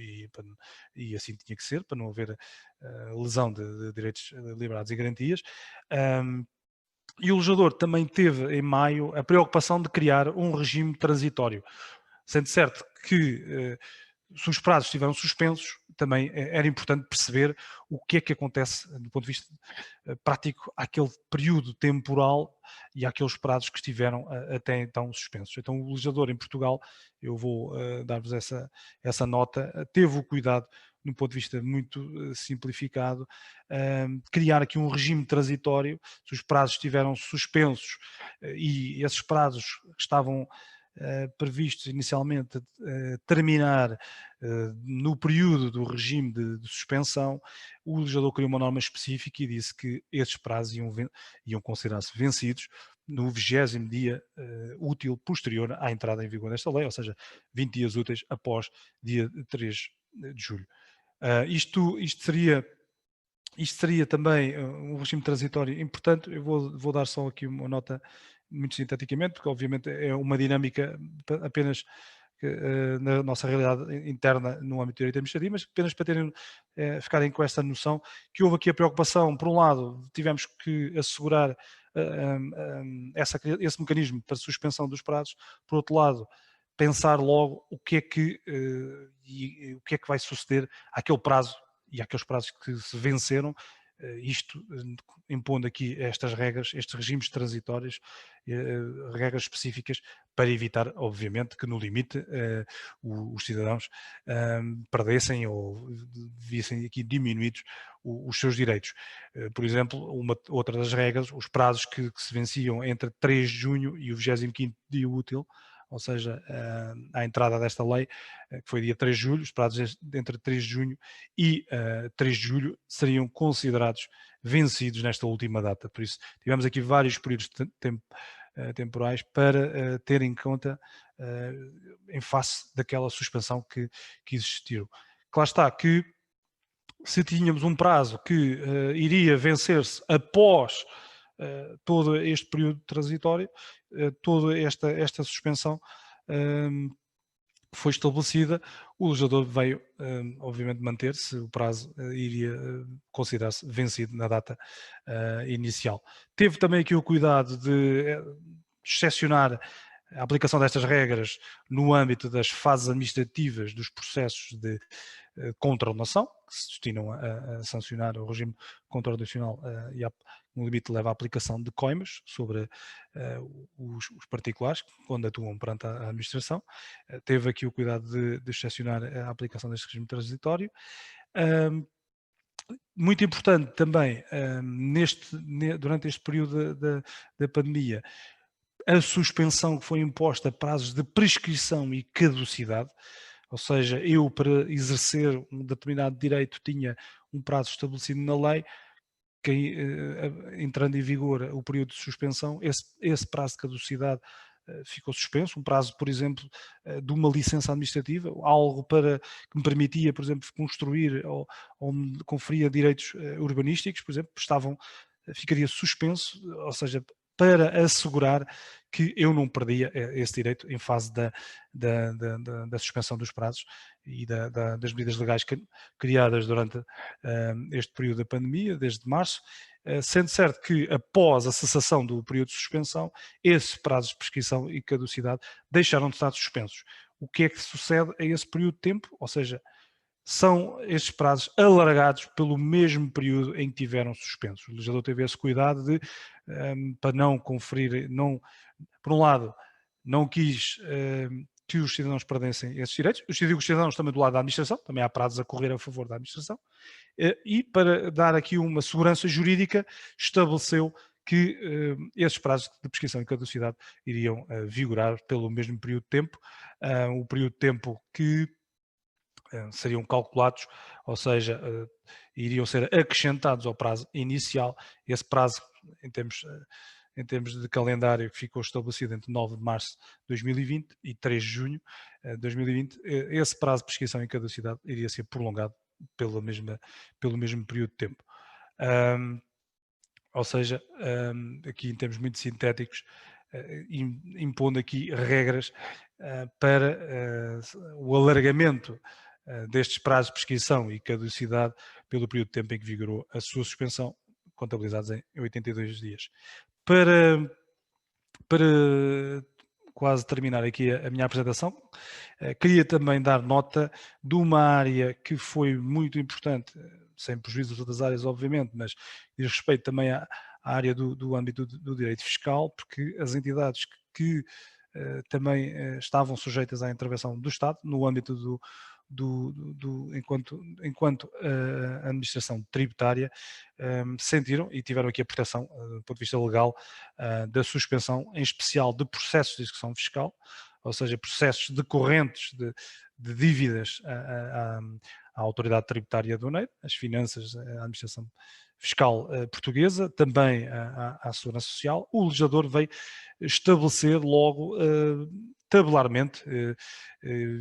Speaker 3: e assim tinha que ser, para não haver lesão de direitos, liberdades e garantias. E o legislador também teve, em maio, a preocupação de criar um regime transitório, sendo certo que se os prazos estiveram suspensos, também era importante perceber o que é que acontece do ponto de vista prático àquele período temporal e àqueles prazos que estiveram até então suspensos. Então o legislador em Portugal, eu vou dar-vos essa nota, teve o cuidado, num ponto de vista muito simplificado, criar aqui um regime transitório. Se os prazos estiveram suspensos e esses prazos estavam previstos inicialmente terminar no período do regime de suspensão, o legislador criou uma norma específica e disse que esses prazos iam considerar-se vencidos no 20º dia útil posterior à entrada em vigor desta lei, ou seja, 20 dias úteis após dia 3 de julho. Isto seria também um regime transitório importante. Eu vou dar só aqui uma nota muito sinteticamente, porque obviamente é uma dinâmica apenas na nossa realidade interna no âmbito do direito administrativo, mas apenas para ficarem com esta noção que houve aqui a preocupação, por um lado, tivemos que assegurar esse mecanismo para suspensão dos prazos, por outro lado, pensar logo o que é que vai suceder àquele prazo e àqueles prazos que se venceram, isto impondo aqui estas regras, estes regimes transitórios, regras específicas para evitar, obviamente, que no limite os cidadãos perdessem ou vissem aqui diminuídos os seus direitos. Por exemplo, outra das regras, os prazos que se venciam entre 3 de junho e o 25º dia útil, ou seja, à entrada desta lei, que foi dia 3 de julho, os prazos entre 3 de junho e 3 de julho seriam considerados vencidos nesta última data. Por isso, tivemos aqui vários períodos temporais para ter em conta em face daquela suspensão que existiu. Claro está que se tínhamos um prazo que iria vencer-se após todo este período transitório, toda esta suspensão foi estabelecida, o legislador veio, obviamente, manter-se, o prazo iria considerar-se vencido na data inicial. Teve também aqui o cuidado de excepcionar a aplicação destas regras no âmbito das fases administrativas dos processos de contornação, que se destinam a sancionar o regime contradicional e no limite leva à aplicação de coimas sobre os particulares quando atuam perante a administração. Teve aqui o cuidado de excepcionar a aplicação deste regime transitório. Muito importante também, durante este período da pandemia, a suspensão que foi imposta a prazos de prescrição e caducidade, ou seja, eu para exercer um determinado direito tinha um prazo estabelecido na lei, que entrando em vigor o período de suspensão, esse prazo de caducidade ficou suspenso, um prazo, por exemplo, de uma licença administrativa, algo que me permitia, por exemplo, construir ou me conferia direitos urbanísticos, por exemplo, ficaria suspenso, ou seja, para assegurar que eu não perdia esse direito em fase da suspensão dos prazos e das medidas legais criadas durante este período da pandemia, desde março, sendo certo que após a cessação do período de suspensão, esses prazos de prescrição e caducidade deixaram de estar suspensos. O que é que sucede a esse período de tempo? Ou seja, são estes prazos alargados pelo mesmo período em que tiveram suspensos. O legislador teve esse cuidado para não conferir, por um lado, não quis que os cidadãos perdessem esses direitos. Os cidadãos também do lado da administração, também há prazos a correr a favor da administração. E para dar aqui uma segurança jurídica, estabeleceu que esses prazos de prescrição e caducidade iriam vigorar pelo mesmo período de tempo, o período de tempo que seriam calculados, ou seja, iriam ser acrescentados ao prazo inicial. Esse prazo, em termos de calendário, que ficou estabelecido entre 9 de março de 2020 e 3 de junho de 2020, esse prazo de prescrição e caducidade iria ser prolongado pelo mesmo período de tempo. Ou seja, aqui em termos muito sintéticos, impondo aqui regras para o alargamento destes prazos de prescrição e caducidade pelo período de tempo em que vigorou a sua suspensão, contabilizados em 82 dias. Para quase terminar aqui a minha apresentação, queria também dar nota de uma área que foi muito importante, sem prejuízo das outras áreas, obviamente, mas diz respeito também à área do âmbito do direito fiscal, porque as entidades que também estavam sujeitas à intervenção do Estado, no âmbito enquanto administração tributária, sentiram e tiveram aqui a proteção, do ponto de vista legal, da suspensão, em especial de processos de execução fiscal, ou seja, processos decorrentes de dívidas à autoridade tributária aduaneira, as finanças, a administração fiscal portuguesa, também à Segurança Social. O legislador veio estabelecer logo tabelarmente,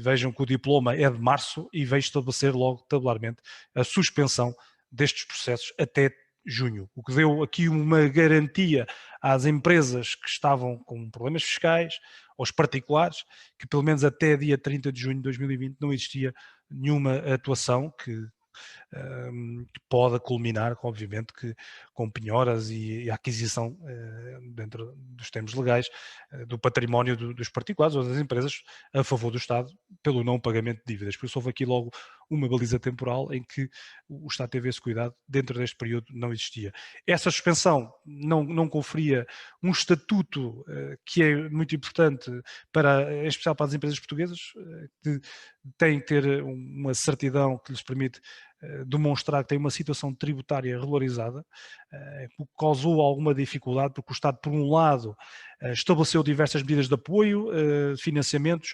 Speaker 3: vejam que o diploma é de março, e veio estabelecer logo tabelarmente a suspensão destes processos até junho, o que deu aqui uma garantia às empresas que estavam com problemas fiscais, aos particulares, que pelo menos até dia 30 de junho de 2020 não existia nenhuma atuação que pode culminar, obviamente, com penhoras e a aquisição, dentro dos termos legais, do património dos particulares ou das empresas a favor do Estado pelo não pagamento de dívidas. Por isso houve aqui logo uma baliza temporal em que o Estado teve esse cuidado, dentro deste período não existia. Essa suspensão não conferia um estatuto que é muito importante, em especial para as empresas portuguesas, que têm que ter uma certidão que lhes permite demonstrar que tem uma situação tributária regularizada, o que causou alguma dificuldade, porque o Estado, por um lado, estabeleceu diversas medidas de apoio, financiamentos,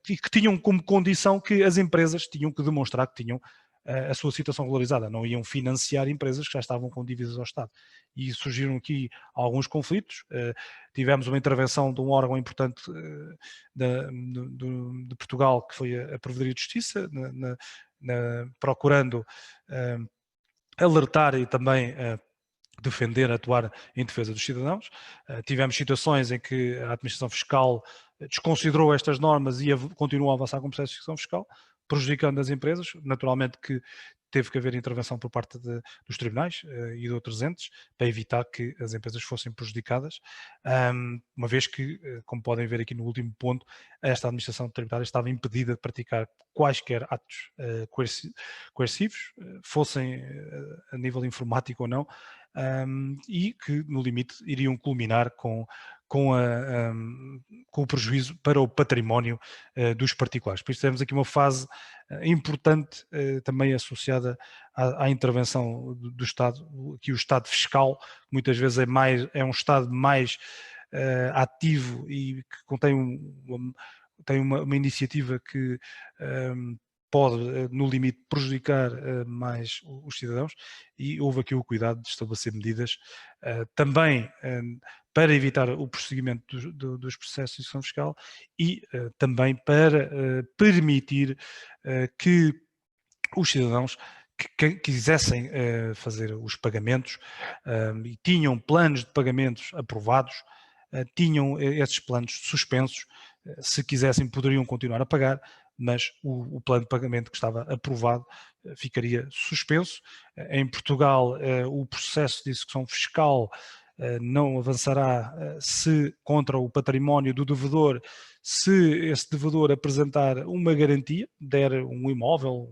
Speaker 3: que tinham como condição que as empresas tinham que demonstrar que tinham a sua situação regularizada, não iam financiar empresas que já estavam com dívidas ao Estado. E surgiram aqui alguns conflitos, tivemos uma intervenção de um órgão importante de Portugal, que foi a Provedoria de Justiça, procurando alertar e também defender, atuar em defesa dos cidadãos. Tivemos situações em que a administração fiscal desconsiderou estas normas e continuou a avançar com o processo de execução fiscal, prejudicando as empresas. Naturalmente que teve que haver intervenção por parte dos tribunais e de outros entes para evitar que as empresas fossem prejudicadas, uma vez que, como podem ver aqui no último ponto, esta administração tributária estava impedida de praticar quaisquer atos coercivos, fossem a nível informático ou não, e que no limite iriam culminar com o prejuízo para o património dos particulares. Por isso temos aqui uma fase importante também associada à intervenção do Estado, que o Estado fiscal muitas vezes é um Estado mais ativo e que contém tem uma iniciativa que pode, no limite, prejudicar mais os cidadãos, e houve aqui o cuidado de estabelecer medidas também para evitar o prosseguimento dos processos de execução fiscal e também para permitir que os cidadãos que quisessem fazer os pagamentos e tinham planos de pagamentos aprovados, tinham esses planos suspensos. Se quisessem, poderiam continuar a pagar, mas o plano de pagamento que estava aprovado ficaria suspenso. Em Portugal, o processo de execução fiscal não avançará se contra o património do devedor, se esse devedor apresentar uma garantia, der um imóvel,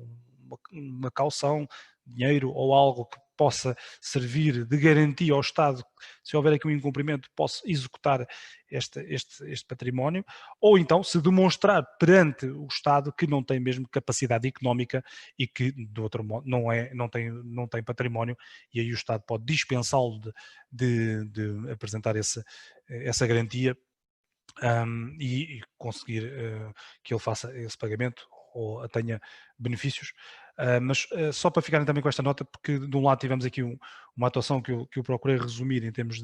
Speaker 3: uma caução, dinheiro ou algo que possa servir de garantia ao Estado, se houver aqui um incumprimento, possa executar este património, ou então se demonstrar perante o Estado que não tem mesmo capacidade económica e que, de outro modo, não tem património, e aí o Estado pode dispensá-lo de apresentar essa garantia e conseguir que ele faça esse pagamento ou tenha benefícios. Mas só para ficarem também com esta nota, porque de um lado tivemos aqui uma atuação que eu procurei resumir em termos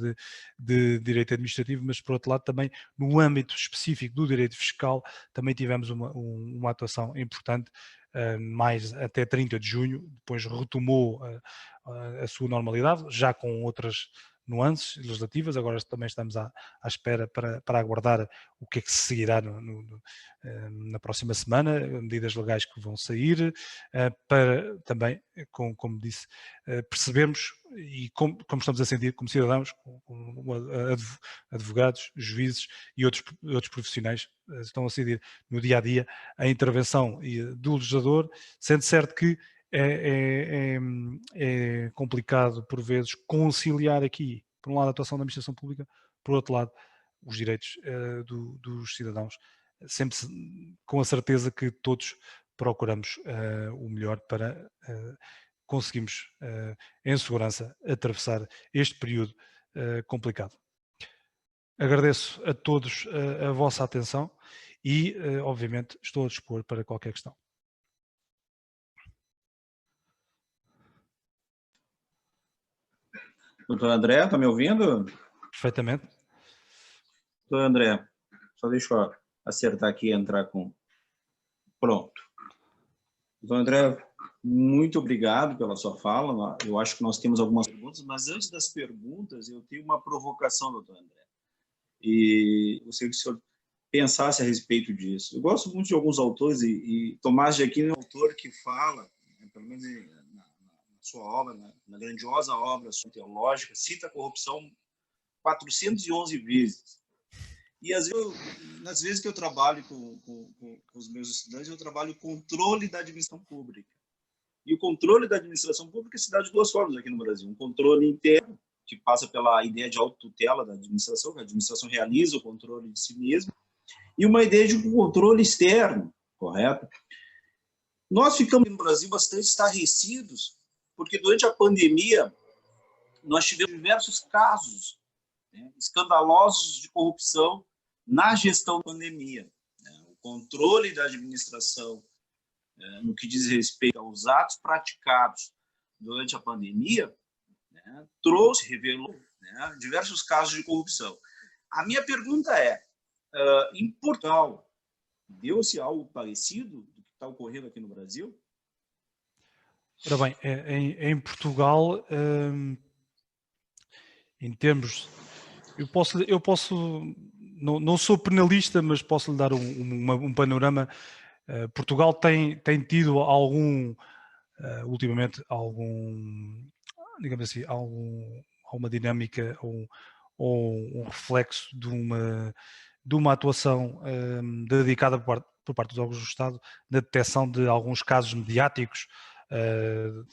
Speaker 3: de direito administrativo, mas por outro lado também no âmbito específico do direito fiscal também tivemos uma atuação importante, mais até 30 de junho, depois retomou a sua normalidade, já com outras nuances legislativas. Agora também estamos à espera para aguardar o que é que se seguirá na próxima semana, medidas legais que vão sair, para também, como disse, percebermos, e como estamos a sentir como cidadãos, como advogados, juízes e outros profissionais estão a sentir no dia a dia a intervenção do legislador, sendo certo que é complicado por vezes conciliar aqui, por um lado, a atuação da administração pública, por outro lado, os direitos dos cidadãos, sempre com a certeza que todos procuramos o melhor para conseguirmos em segurança atravessar este período complicado. Agradeço a todos a vossa atenção e, obviamente, estou a dispor para qualquer questão.
Speaker 2: Doutor André, está me ouvindo?
Speaker 3: Perfeitamente.
Speaker 2: Doutor André, só deixa eu acertar aqui e entrar com... Pronto. Doutor André, muito obrigado pela sua fala. Eu acho que nós temos algumas perguntas, mas antes das perguntas, eu tenho uma provocação, doutor André. E eu sei que o senhor pensasse a respeito disso. Eu gosto muito de alguns autores, e Tomás de Aquino é um autor que fala, pelo menos na sua obra, na grandiosa obra teológica, cita a corrupção 411 vezes. E nas vezes que eu trabalho com os meus estudantes, eu trabalho o controle da administração pública. E o controle da administração pública se dá de duas formas aqui no Brasil. Um controle interno, que passa pela ideia de autotutela da administração, que a administração realiza o controle de si mesma, e uma ideia de um controle externo, correto? Nós ficamos no Brasil bastante estarrecidos, porque durante a pandemia nós tivemos diversos casos, né, escandalosos de corrupção na gestão da pandemia. O controle da administração, no que diz respeito aos atos praticados durante a pandemia, né, revelou, né, diversos casos de corrupção. A minha pergunta é, em Portugal, deu-se algo parecido do que está ocorrendo aqui no Brasil?
Speaker 3: Ora bem, em Portugal, em termos... Eu posso não sou penalista, mas posso lhe dar um panorama. Portugal tem tido ultimamente, digamos assim, alguma dinâmica ou um reflexo de uma atuação dedicada por parte dos órgãos do Estado na detecção de alguns casos mediáticos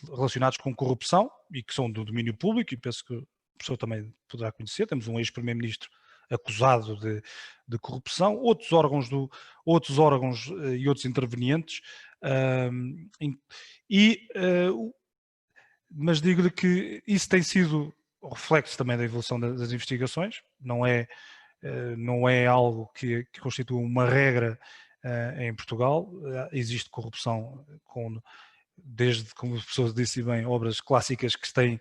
Speaker 3: relacionados com corrupção e que são do domínio público, e penso que o professor também poderá conhecer. Temos um ex-primeiro-ministro acusado de corrupção, outros órgãos e outros intervenientes, mas digo-lhe que isso tem sido reflexo também da evolução das investigações, não é algo que constitua uma regra em Portugal. Existe corrupção desde, como o professor disse bem, obras clássicas que têm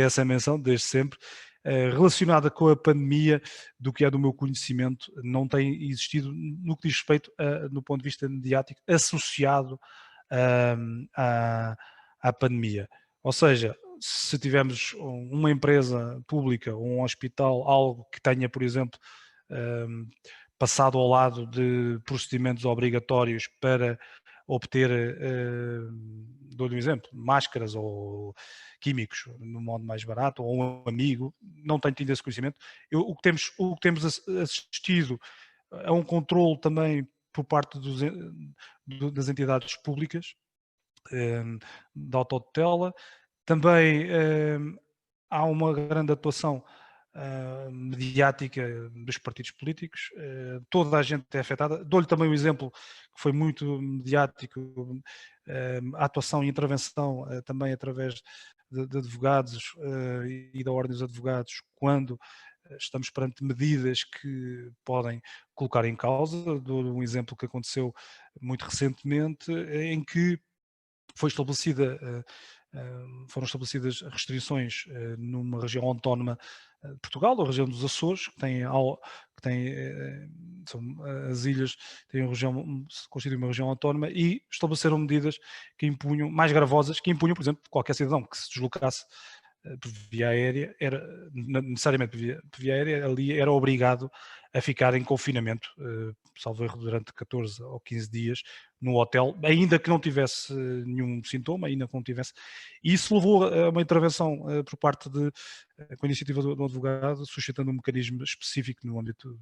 Speaker 3: essa menção, desde sempre. Relacionada com a pandemia, do que é do meu conhecimento, não tem existido, no que diz respeito, no ponto de vista mediático, associado à pandemia. Ou seja, se tivermos uma empresa pública ou um hospital, algo que tenha, por exemplo, passado ao lado de procedimentos obrigatórios para obter, dou-lhe um exemplo, máscaras ou químicos no modo mais barato, ou um amigo, não tenho tido esse conhecimento. O que temos assistido é um controle também por parte das entidades públicas, da autotutela. Também há uma grande atuação mediática dos partidos políticos. Toda a gente é afetada. Dou-lhe também um exemplo que foi muito mediático, a atuação e intervenção também através de advogados e da Ordem dos Advogados, quando estamos perante medidas que podem colocar em causa. Dou um exemplo que aconteceu muito recentemente, em que foram estabelecidas restrições numa região autónoma de Portugal, a região dos Açores, são as ilhas, constituem uma região autónoma, e estabeleceram medidas que impunham, mais gravosas, que impunham, por exemplo, qualquer cidadão que se deslocasse por via aérea, necessariamente por via aérea, ali era obrigado a ficar em confinamento, salvo erro, durante 14 ou 15 dias no hotel, ainda que não tivesse nenhum sintoma, ainda que não tivesse. E isso levou a uma intervenção por parte com a iniciativa do advogado, suscitando um mecanismo específico no âmbito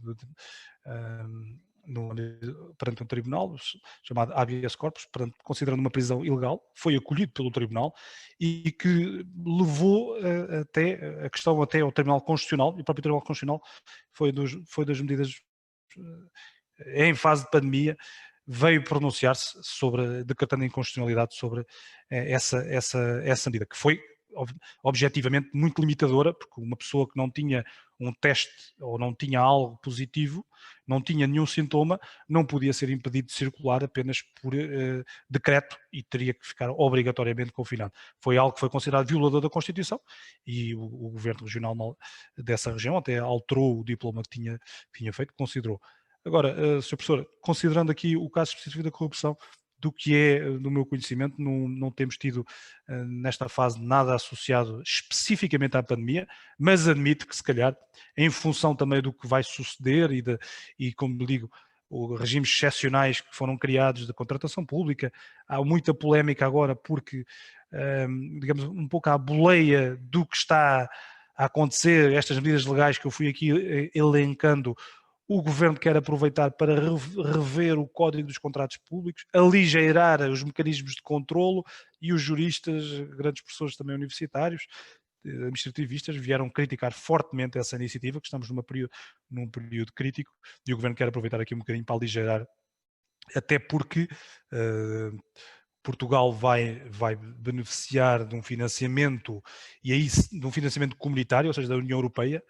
Speaker 3: perante um tribunal, chamado habeas corpus, considerando uma prisão ilegal, foi acolhido pelo tribunal e que levou até a questão até ao Tribunal Constitucional, e o próprio Tribunal Constitucional foi das medidas em fase de pandemia, veio pronunciar-se decretando a inconstitucionalidade sobre essa medida, que foi objetivamente muito limitadora, porque uma pessoa que não tinha um teste ou não tinha algo positivo, não tinha nenhum sintoma, não podia ser impedido de circular apenas por decreto e teria que ficar obrigatoriamente confinado. Foi algo que foi considerado violador da Constituição e o governo regional dessa região até alterou o diploma que tinha feito, considerou. Agora, Sr. Professor, considerando aqui o caso específico da corrupção, do que é do meu conhecimento, não temos tido nesta fase nada associado especificamente à pandemia, mas admito que se calhar, em função também do que vai suceder e como digo, os regimes excepcionais que foram criados de contratação pública, há muita polémica agora porque, digamos, um pouco à boleia do que está a acontecer, estas medidas legais que eu fui aqui elencando, o governo quer aproveitar para rever o Código dos Contratos Públicos, aligeirar os mecanismos de controlo e os juristas, grandes professores também universitários, administrativistas, vieram criticar fortemente essa iniciativa, que estamos num período crítico e o governo quer aproveitar aqui um bocadinho para aligeirar, até porque Portugal vai beneficiar de um financiamento, e aí de um financiamento comunitário, ou seja, da União Europeia,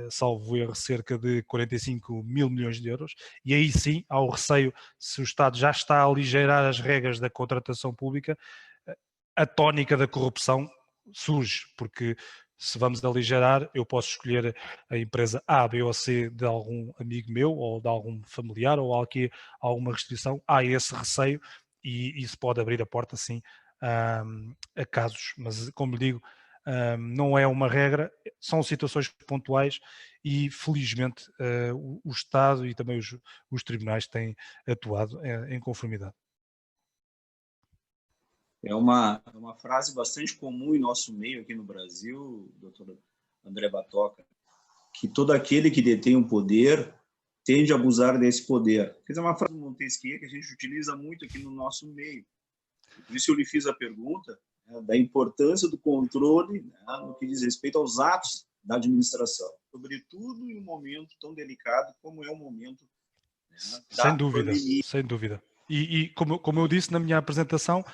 Speaker 3: salvo erro, cerca de 45 mil milhões de euros, e aí sim há o receio, se o Estado já está a aligeirar as regras da contratação pública, a tónica da corrupção surge, porque se vamos aligeirar, eu posso escolher a empresa A, B ou C de algum amigo meu, ou de algum familiar, ou aqui alguma restrição, há esse receio, e isso pode abrir a porta, sim, a casos, mas como lhe digo, não é uma regra, são situações pontuais e felizmente o Estado e também os tribunais têm atuado em conformidade.
Speaker 2: É uma frase bastante comum em nosso meio aqui no Brasil, doutor André Batoca, que todo aquele que detém o poder tende a abusar desse poder. Quer dizer, é uma frase de Montesquieu que a gente utiliza muito aqui no nosso meio. Por isso eu lhe fiz a pergunta da importância do controle, no que diz respeito aos atos da administração, sobretudo em um momento tão delicado como é o momento
Speaker 3: da pandemia. Sem dúvida. E como eu disse na minha apresentação,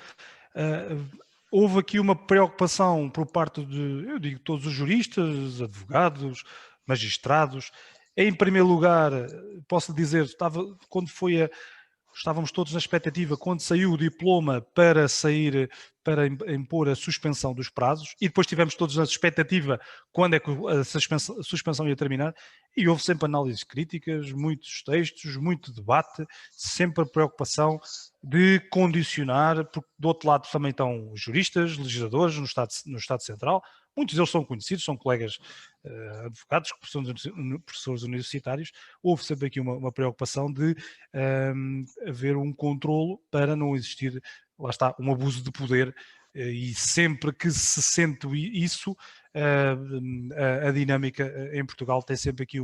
Speaker 3: houve aqui uma preocupação por parte eu digo, todos os juristas, advogados, magistrados. Em primeiro lugar, posso dizer, estávamos todos na expectativa, quando saiu o diploma para impor a suspensão dos prazos, e depois tivemos todos na expectativa quando é que a suspensão ia terminar, e houve sempre análises críticas, muitos textos, muito debate, sempre a preocupação de condicionar, porque do outro lado também estão juristas, legisladores no Estado Central, muitos deles são conhecidos, são colegas advogados, professores universitários. Houve sempre aqui uma preocupação de haver um controlo para não existir, lá está, um abuso de poder, e sempre que se sente isso, a dinâmica em Portugal tem sempre aqui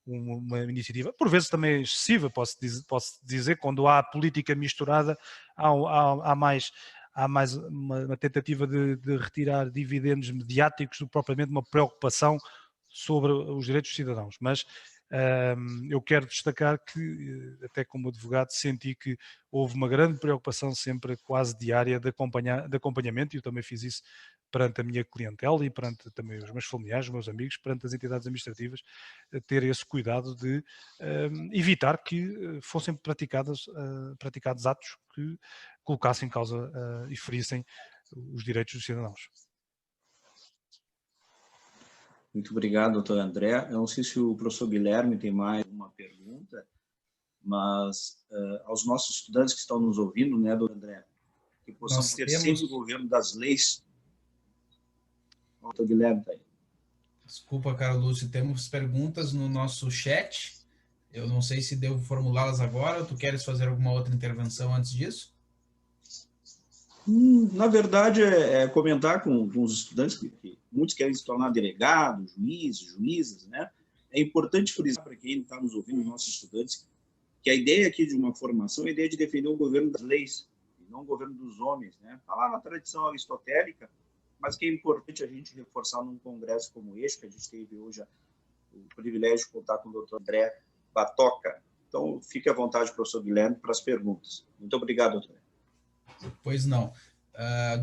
Speaker 3: uma iniciativa, por vezes também excessiva, posso dizer, quando há política misturada, há mais uma tentativa de retirar dividendos mediáticos do que propriamente uma preocupação sobre os direitos dos cidadãos. Mas eu quero destacar que, até como advogado, senti que houve uma grande preocupação sempre quase diária de acompanhamento, e eu também fiz isso perante a minha clientela e perante também os meus familiares, os meus amigos, perante as entidades administrativas, ter esse cuidado de evitar que fossem praticados atos que colocassem em causa e ferissem os direitos dos cidadãos.
Speaker 2: Muito obrigado, doutor André. Eu não sei se o professor Guilherme tem mais uma pergunta, mas aos nossos estudantes que estão nos ouvindo, né, doutor André, que possamos ter sempre o governo das leis. O doutor Guilherme está aí.
Speaker 1: Desculpa, Carlos Lúcio, temos perguntas no nosso chat. Eu não sei se devo formulá-las agora ou tu queres fazer alguma outra intervenção antes disso?
Speaker 2: Na verdade, é comentar com os estudantes que muitos querem se tornar delegados, juízes, juízas, né? É importante frisar para quem está nos ouvindo, nossos estudantes, que a ideia aqui de uma formação é a ideia de defender o governo das leis, e não o governo dos homens, né? Está lá na tradição aristotélica, mas que é importante a gente reforçar num congresso como este, que a gente teve hoje o privilégio de contar com o doutor André Batoca. Então, fique à vontade, professor Guilherme, para as perguntas. Muito obrigado, doutor.
Speaker 1: Pois não.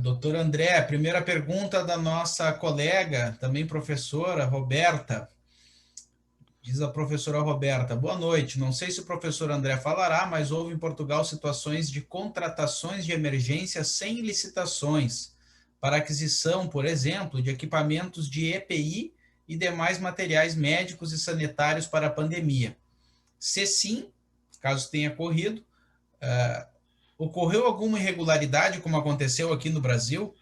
Speaker 1: Doutor André, a primeira pergunta da nossa colega, também professora, Roberta. Diz a professora Roberta, boa noite. Não sei se o professor André falará, mas houve em Portugal situações de contratações de emergência sem licitações, para aquisição, por exemplo, de equipamentos de EPI e demais materiais médicos e sanitários para a pandemia. Se sim, caso tenha ocorrido, ocorreu alguma irregularidade, como aconteceu aqui no Brasil?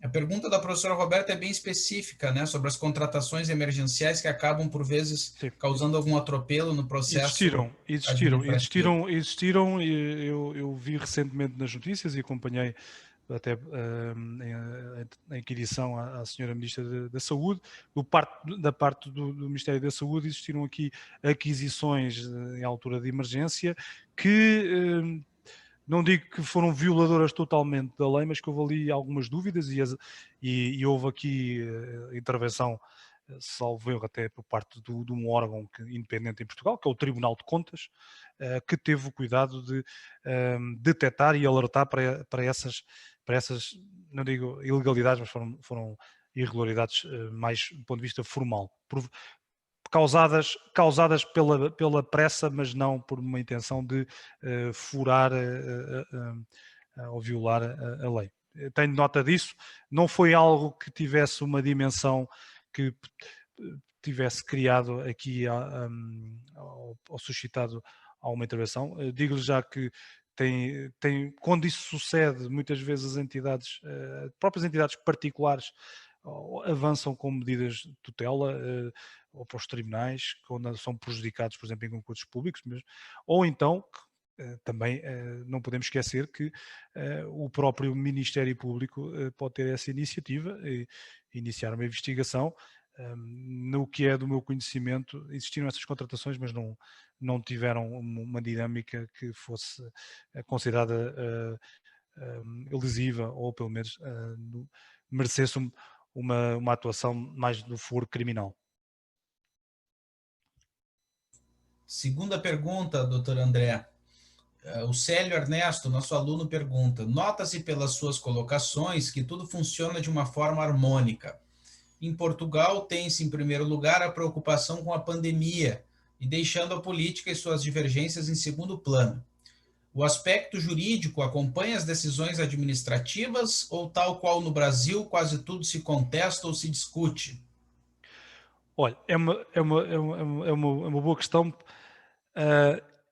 Speaker 1: A pergunta da professora Roberta é bem específica, né, sobre as contratações emergenciais que acabam, por vezes,
Speaker 3: Sim.
Speaker 1: causando algum atropelo no processo administrativo.
Speaker 3: Existiram, e eu vi recentemente nas notícias e acompanhei até em inquirição à senhora Ministra da Saúde, da parte do Ministério da Saúde existiram aqui aquisições em altura de emergência que não digo que foram violadoras totalmente da lei, mas que houve ali algumas dúvidas e houve aqui intervenção, salvo erro, até por parte de um órgão independente em Portugal, que é o Tribunal de Contas, que teve o cuidado de detectar e alertar para essas, não digo ilegalidades, mas foram irregularidades mais do ponto de vista formal. Causadas pela pressa, mas não por uma intenção de furar ou violar a lei. Tenho nota disso. Não foi algo que tivesse uma dimensão que tivesse criado aqui ou suscitado alguma intervenção. Digo-lhe já que quando isso sucede, muitas vezes as entidades, próprias entidades particulares, avançam com medidas de tutela ou para os tribunais, quando são prejudicados, por exemplo, em concursos públicos, ou então, também não podemos esquecer que o próprio Ministério Público pode ter essa iniciativa e iniciar uma investigação. No que é do meu conhecimento, existiram essas contratações, mas não tiveram uma dinâmica que fosse considerada lesiva ou pelo menos merecesse uma atuação mais do foro criminal.
Speaker 1: Segunda pergunta, doutor André. O Célio Ernesto, nosso aluno, pergunta: nota-se pelas suas colocações que tudo funciona de uma forma harmônica. Em Portugal, tem-se, em primeiro lugar, a preocupação com a pandemia e deixando a política e suas divergências em segundo plano. O aspecto jurídico acompanha as decisões administrativas ou, tal qual no Brasil, quase tudo se contesta ou se discute?
Speaker 3: Olha, é uma boa questão.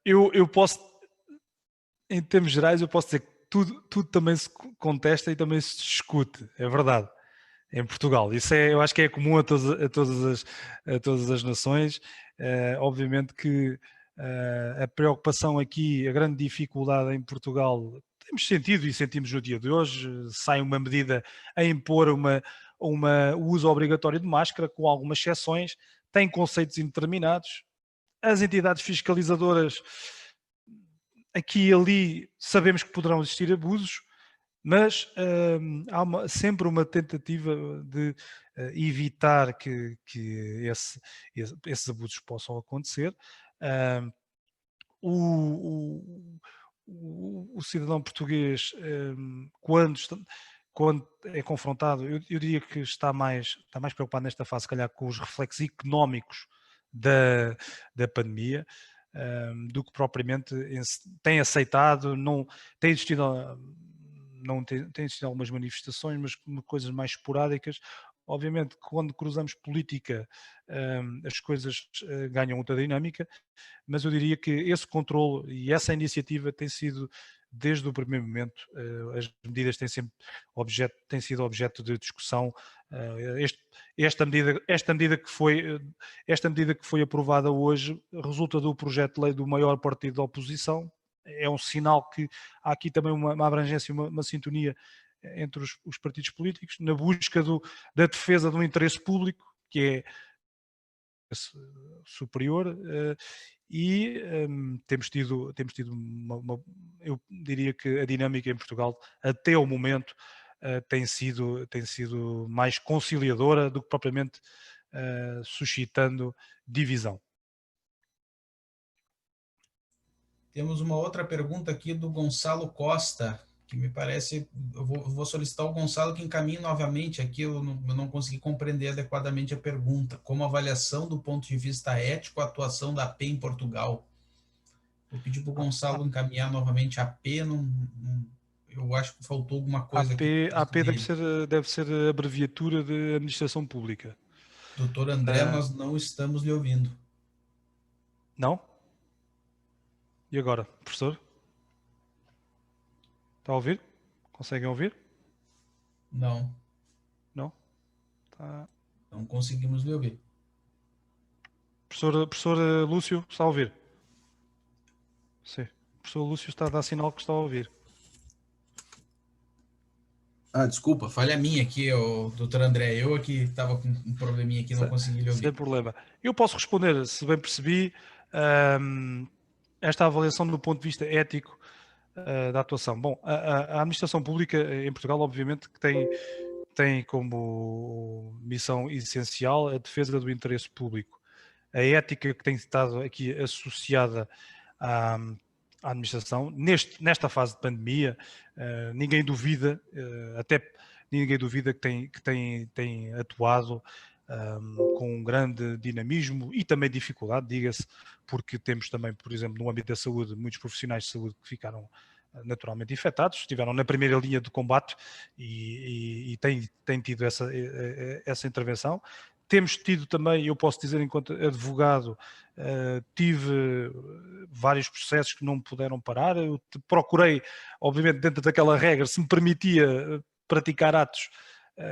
Speaker 3: Eu posso, em termos gerais, eu posso dizer que tudo também se contesta e também se discute, é verdade, em Portugal. Isso eu acho que é comum a todas as nações. Obviamente que a preocupação aqui, a grande dificuldade em Portugal, temos sentido e sentimos no dia de hoje, sai uma medida a impor o uso obrigatório de máscara, com algumas exceções, tem conceitos indeterminados. As entidades fiscalizadoras, aqui e ali, sabemos que poderão existir abusos, mas há sempre uma tentativa de evitar que esses abusos possam acontecer. O cidadão português, quando é confrontado, eu diria que está mais preocupado nesta fase, se calhar, com os reflexos económicos da pandemia, do que propriamente tem aceitado, não tem existido, tem existido algumas manifestações, mas coisas mais esporádicas. Obviamente, quando cruzamos política, as coisas ganham outra dinâmica, mas eu diria que esse controle e essa iniciativa tem sido, desde o primeiro momento, as medidas têm sido objeto de discussão. Esta medida que foi aprovada hoje resulta do projeto de lei do maior partido da oposição. É um sinal que há aqui também uma abrangência, uma sintonia entre os partidos políticos na busca da defesa do interesse público, que é superior, e temos tido eu diria que a dinâmica em Portugal até o momento tem sido mais conciliadora do que propriamente suscitando divisão.
Speaker 1: Temos uma outra pergunta aqui do Gonçalo Costa, que me parece, eu vou solicitar ao Gonçalo que encaminhe novamente aqui, eu não consegui compreender adequadamente a pergunta, como avaliação do ponto de vista ético a atuação da AP em Portugal. Vou pedir para o Gonçalo encaminhar novamente a AP, eu acho que faltou alguma coisa aqui.
Speaker 3: AP deve ser a abreviatura de Administração Pública.
Speaker 1: Doutor André, nós não estamos lhe ouvindo.
Speaker 3: Não? E agora, professor? Está a ouvir? Conseguem ouvir?
Speaker 1: Não.
Speaker 3: Não? Tá.
Speaker 1: Não conseguimos lhe ouvir.
Speaker 3: Professor Lúcio, está a ouvir? Sim. O professor Lúcio está a dar sinal que está a ouvir.
Speaker 1: Desculpa, falha minha aqui, doutor André. Eu aqui estava com um probleminha aqui, não consegui lhe ouvir.
Speaker 3: Sem problema. Eu posso responder, se bem percebi, esta avaliação do ponto de vista ético da atuação. Bom, a administração pública em Portugal, obviamente, que tem como missão essencial a defesa do interesse público. A ética que tem estado aqui associada à administração, nesta fase de pandemia, ninguém duvida, ninguém duvida que tem atuado com um grande dinamismo e também dificuldade, diga-se, porque temos também, por exemplo, no âmbito da saúde, muitos profissionais de saúde que ficaram naturalmente infectados, estiveram na primeira linha de combate e têm tido essa intervenção. Temos tido também, eu posso dizer enquanto advogado, tive vários processos que não puderam parar. Eu procurei, obviamente dentro daquela regra, se me permitia praticar atos,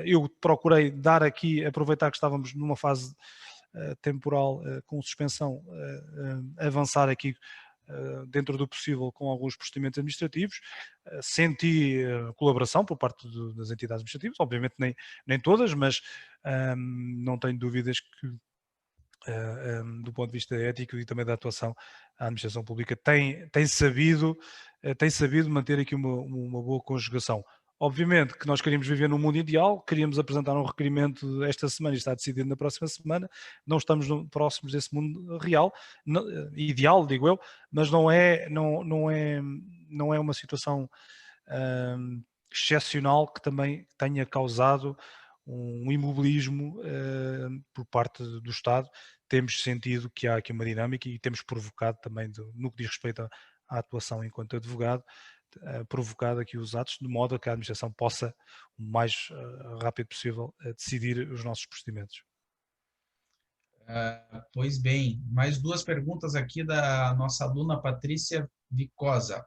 Speaker 3: eu procurei dar aqui, aproveitar que estávamos numa fase temporal com suspensão, avançar aqui dentro do possível com alguns procedimentos administrativos. Senti colaboração por parte das entidades administrativas, obviamente nem todas, mas não tenho dúvidas que do ponto de vista ético e também da atuação, a administração pública tem sabido manter aqui uma boa conjugação. Obviamente que nós queríamos viver num mundo ideal, queríamos apresentar um requerimento esta semana e está decidido na próxima semana, não estamos próximos desse mundo real, ideal, digo eu, mas não é uma situação excepcional que também tenha causado um imobilismo por parte do Estado. Temos sentido que há aqui uma dinâmica e temos provocado também, no que diz respeito à atuação enquanto advogado, provocado aqui os atos, de modo a que a administração possa, o mais rápido possível, decidir os nossos procedimentos.
Speaker 1: Pois bem, mais duas perguntas aqui da nossa aluna Patrícia Vicosa.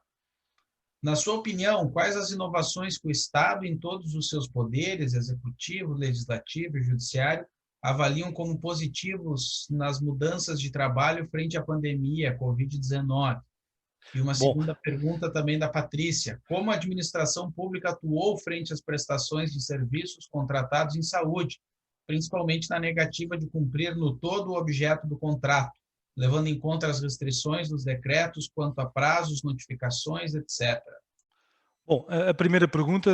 Speaker 1: Na sua opinião, quais as inovações que o Estado, em todos os seus poderes, executivo, legislativo e judiciário, avaliam como positivos nas mudanças de trabalho frente à pandemia Covid-19? E uma segunda pergunta também da Patrícia. Como a administração pública atuou frente às prestações de serviços contratados em saúde, principalmente na negativa de cumprir no todo o objeto do contrato, levando em conta as restrições dos decretos quanto a prazos, notificações, etc.
Speaker 3: Bom, a primeira pergunta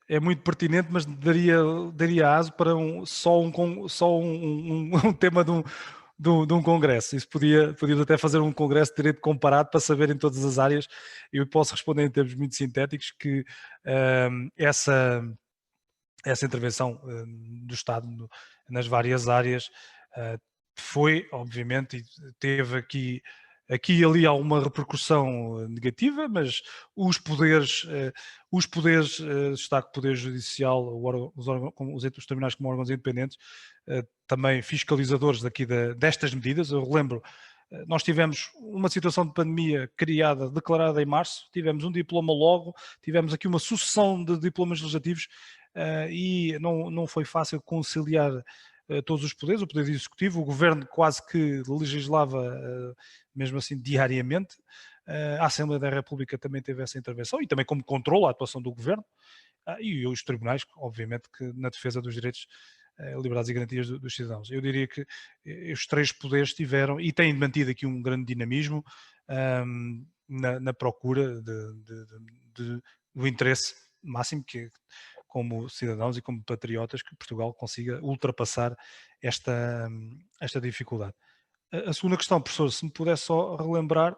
Speaker 3: é muito pertinente, mas daria aso para só um tema de um congresso. Isso podíamos até fazer um congresso de direito comparado para saber em todas as áreas. Eu posso responder em termos muito sintéticos que essa intervenção do Estado nas várias áreas foi, obviamente, e teve aqui e ali alguma repercussão negativa, mas os poderes, destaco o Poder Judicial, os tribunais como órgãos independentes, também fiscalizadores destas medidas. Eu relembro, nós tivemos uma situação de pandemia declarada em março, tivemos um diploma logo, tivemos aqui uma sucessão de diplomas legislativos e não foi fácil conciliar todos os poderes, o Poder Executivo, o Governo quase que legislava mesmo assim diariamente, a Assembleia da República também teve essa intervenção e também como controle a atuação do Governo e os tribunais, obviamente, que na defesa dos direitos, liberdades e garantias dos cidadãos. Eu diria que os três poderes tiveram e têm mantido aqui um grande dinamismo na procura do interesse máximo que como cidadãos e como patriotas que Portugal consiga ultrapassar esta dificuldade. A segunda questão, professor, se me pudesse só relembrar.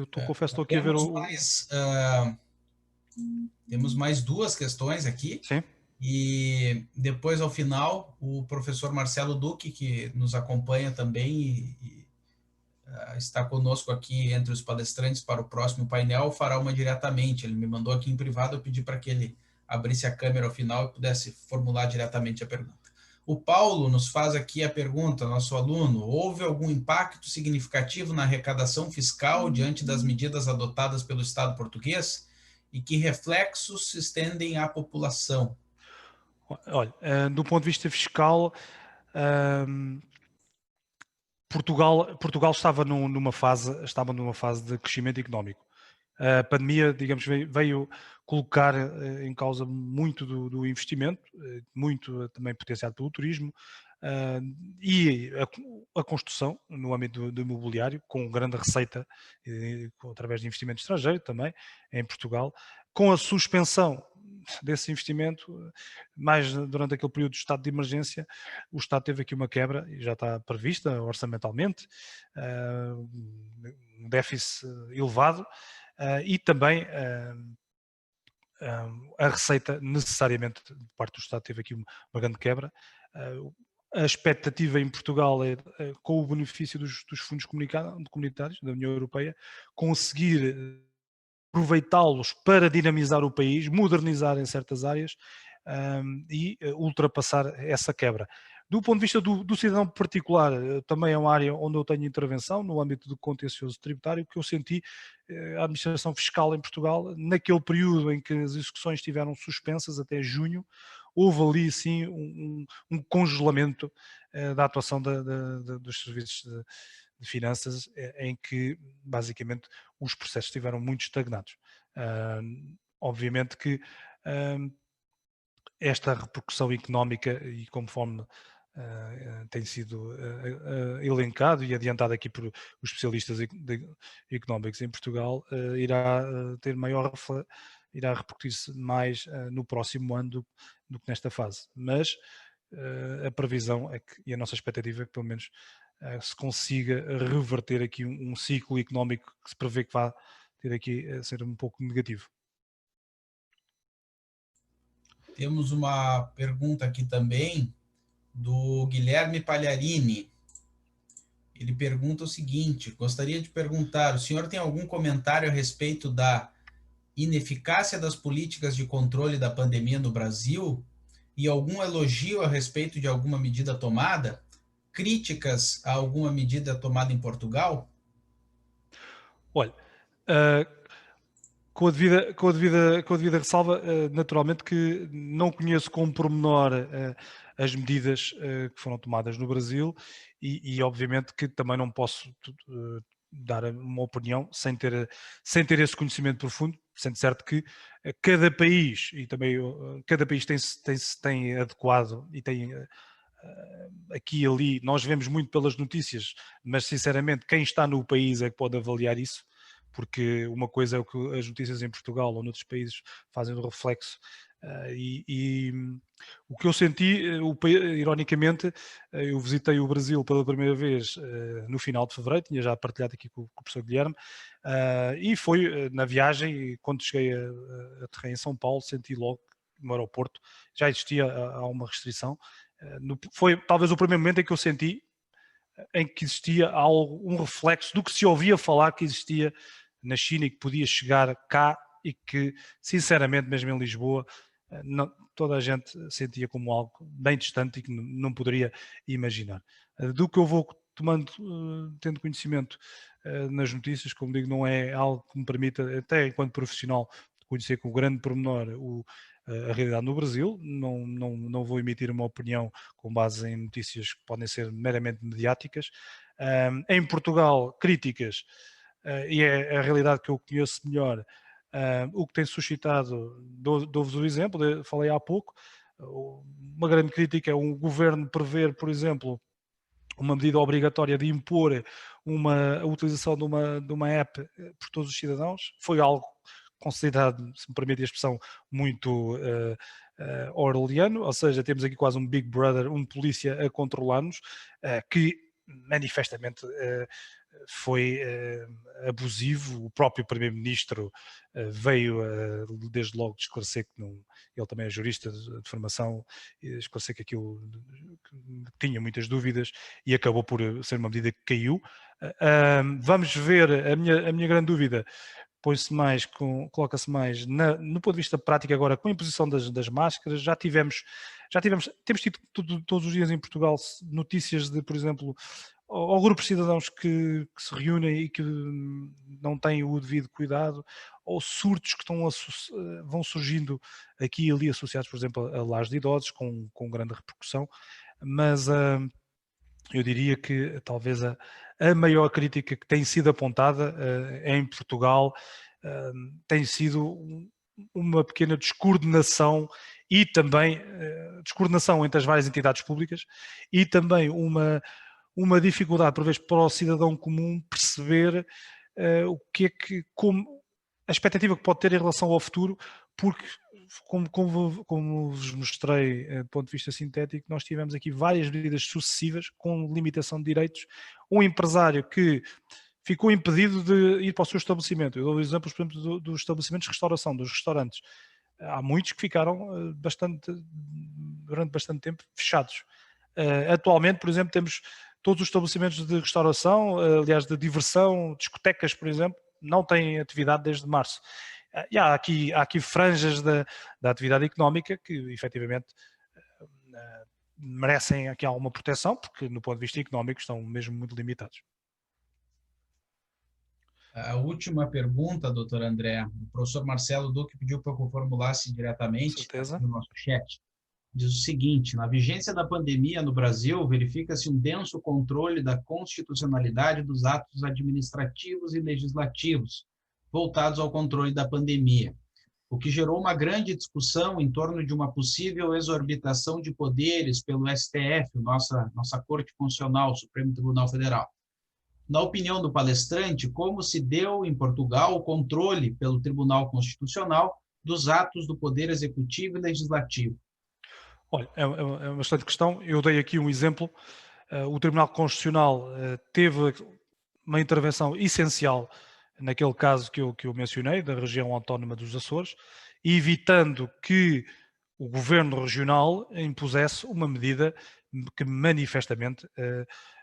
Speaker 3: confesso, estou aqui a ver
Speaker 1: temos mais duas questões aqui.
Speaker 3: Sim.
Speaker 1: E depois, ao final, o professor Marcelo Duque, que nos acompanha também está conosco aqui entre os palestrantes para o próximo painel, fará uma diretamente. Ele me mandou aqui em privado, eu pedi para que ele abrisse a câmera ao final e pudesse formular diretamente a pergunta. O Paulo nos faz aqui a pergunta, nosso aluno: houve algum impacto significativo na arrecadação fiscal diante das medidas adotadas pelo Estado português? E que reflexos se estendem à população?
Speaker 3: Olha, do ponto de vista fiscal, Portugal estava numa fase de crescimento económico. A pandemia, digamos, veio colocar em causa muito do investimento, muito também potenciado pelo turismo, e a construção no âmbito do imobiliário, com grande receita através de investimento estrangeiro também em Portugal, com a suspensão desse investimento, mais durante aquele período de estado de emergência, o Estado teve aqui uma quebra, e já está prevista orçamentalmente, um déficit elevado, e também a receita necessariamente de parte do Estado teve aqui uma grande quebra. A expectativa em Portugal é, com o benefício dos fundos comunitários da União Europeia, conseguir aproveitá-los para dinamizar o país, modernizar em certas áreas e ultrapassar essa quebra. Do ponto de vista do cidadão particular, também é uma área onde eu tenho intervenção, no âmbito do contencioso tributário, que eu senti a administração fiscal em Portugal, naquele período em que as execuções estiveram suspensas até junho, houve ali sim um congelamento da atuação dos serviços de finanças, em que basicamente os processos estiveram muito estagnados. Obviamente que esta repercussão económica, e conforme tem sido elencado e adiantado aqui por os especialistas económicos em Portugal, irá ter irá repercutir-se mais no próximo ano do que nesta fase. Mas a previsão é que, e a nossa expectativa é que pelo menos se consiga reverter aqui um ciclo económico que se prevê que vai ter aqui a ser um pouco negativo.
Speaker 1: Temos uma pergunta aqui também do Guilherme Pagliarini. Ele pergunta o seguinte: gostaria de perguntar, o senhor tem algum comentário a respeito da ineficácia das políticas de controle da pandemia no Brasil e algum elogio a respeito de alguma medida tomada? Críticas a alguma medida tomada em Portugal?
Speaker 3: Olha, com a devida ressalva, naturalmente que não conheço com pormenor as medidas que foram tomadas no Brasil e obviamente que também não posso dar uma opinião sem ter esse conhecimento profundo, sendo certo que cada país, e também cada país tem adequado e tem aqui e ali, nós vemos muito pelas notícias, mas sinceramente quem está no país é que pode avaliar isso, porque uma coisa é o que as notícias em Portugal ou noutros países fazem do reflexo, e o que eu senti, ironicamente, eu visitei o Brasil pela primeira vez no final de fevereiro, tinha já partilhado aqui com o professor Guilherme, e foi na viagem, quando cheguei a terreno em São Paulo, senti logo que no aeroporto já existia uma restrição. Foi talvez o primeiro momento em que eu senti em que existia um reflexo do que se ouvia falar que existia na China e que podia chegar cá e que, sinceramente, mesmo em Lisboa, toda a gente sentia como algo bem distante e que não poderia imaginar. Do que eu vou tendo conhecimento nas notícias, como digo, não é algo que me permita, até enquanto profissional, conhecer com grande pormenor a realidade no Brasil. Não vou emitir uma opinião com base em notícias que podem ser meramente mediáticas. Em Portugal, críticas, e é a realidade que eu conheço melhor, o que tem suscitado, dou-vos o exemplo, falei há pouco, uma grande crítica é o governo prever, por exemplo, uma medida obrigatória de impor a utilização de uma app por todos os cidadãos. Foi algo considerado, se me permite a expressão, muito orwelliano, ou seja, temos aqui quase um Big Brother, polícia a controlar-nos, que manifestamente foi abusivo. O próprio Primeiro-Ministro veio desde logo de esclarecer que não, ele também é jurista de formação, esclarecer que aquilo que tinha muitas dúvidas e acabou por ser uma medida que caiu. Vamos ver, a minha grande dúvida coloca-se mais no ponto de vista prático agora, com a imposição das máscaras. Temos tido todos os dias em Portugal notícias de, por exemplo, ou grupos de cidadãos que se reúnem e que não têm o devido cuidado, ou surtos que vão surgindo aqui e ali associados, por exemplo, a lares de idosos, com grande repercussão, mas eu diria que talvez a maior crítica que tem sido apontada em Portugal tem sido uma pequena descoordenação e também descoordenação entre as várias entidades públicas e também uma dificuldade, por vezes, para o cidadão comum perceber o que é como a expectativa que pode ter em relação ao futuro, porque, como vos mostrei do ponto de vista sintético, nós tivemos aqui várias medidas sucessivas com limitação de direitos. Um empresário que ficou impedido de ir para o seu estabelecimento. Eu dou exemplos, por exemplo, dos estabelecimentos de restauração, dos restaurantes. Há muitos que ficaram durante bastante tempo fechados. Atualmente, por exemplo, temos todos os estabelecimentos de restauração, aliás, de diversão, discotecas, por exemplo, não têm atividade desde março. E há aqui franjas da atividade económica que, efetivamente, merecem aqui alguma proteção, porque, no ponto de vista económico, estão mesmo muito limitados.
Speaker 1: A última pergunta, doutor André, o professor Marcelo Duque pediu para que eu formulasse diretamente no nosso chat. Diz o seguinte: na vigência da pandemia no Brasil, verifica-se um denso controle da constitucionalidade dos atos administrativos e legislativos voltados ao controle da pandemia, o que gerou uma grande discussão em torno de uma possível exorbitação de poderes pelo STF, nossa Corte Constitucional, Supremo Tribunal Federal. Na opinião do palestrante, como se deu em Portugal o controle pelo Tribunal Constitucional dos atos do Poder Executivo e Legislativo?
Speaker 3: Olha, é uma excelente questão. Eu dei aqui um exemplo. O Tribunal Constitucional teve uma intervenção essencial naquele caso que eu mencionei, da região autónoma dos Açores, evitando que o governo regional impusesse uma medida que manifestamente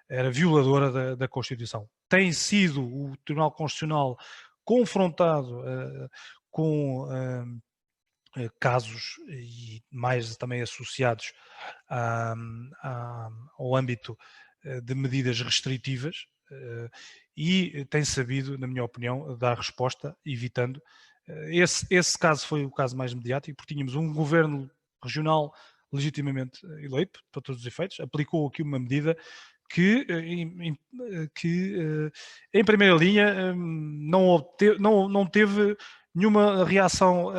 Speaker 3: era violadora da Constituição. Tem sido o Tribunal Constitucional confrontado com casos e mais também associados ao âmbito de medidas restritivas e tem sabido, na minha opinião, dar resposta, evitando. Esse caso foi o caso mais mediático, porque tínhamos um governo regional legitimamente eleito, para todos os efeitos, aplicou aqui uma medida que em primeira linha não teve nenhuma reação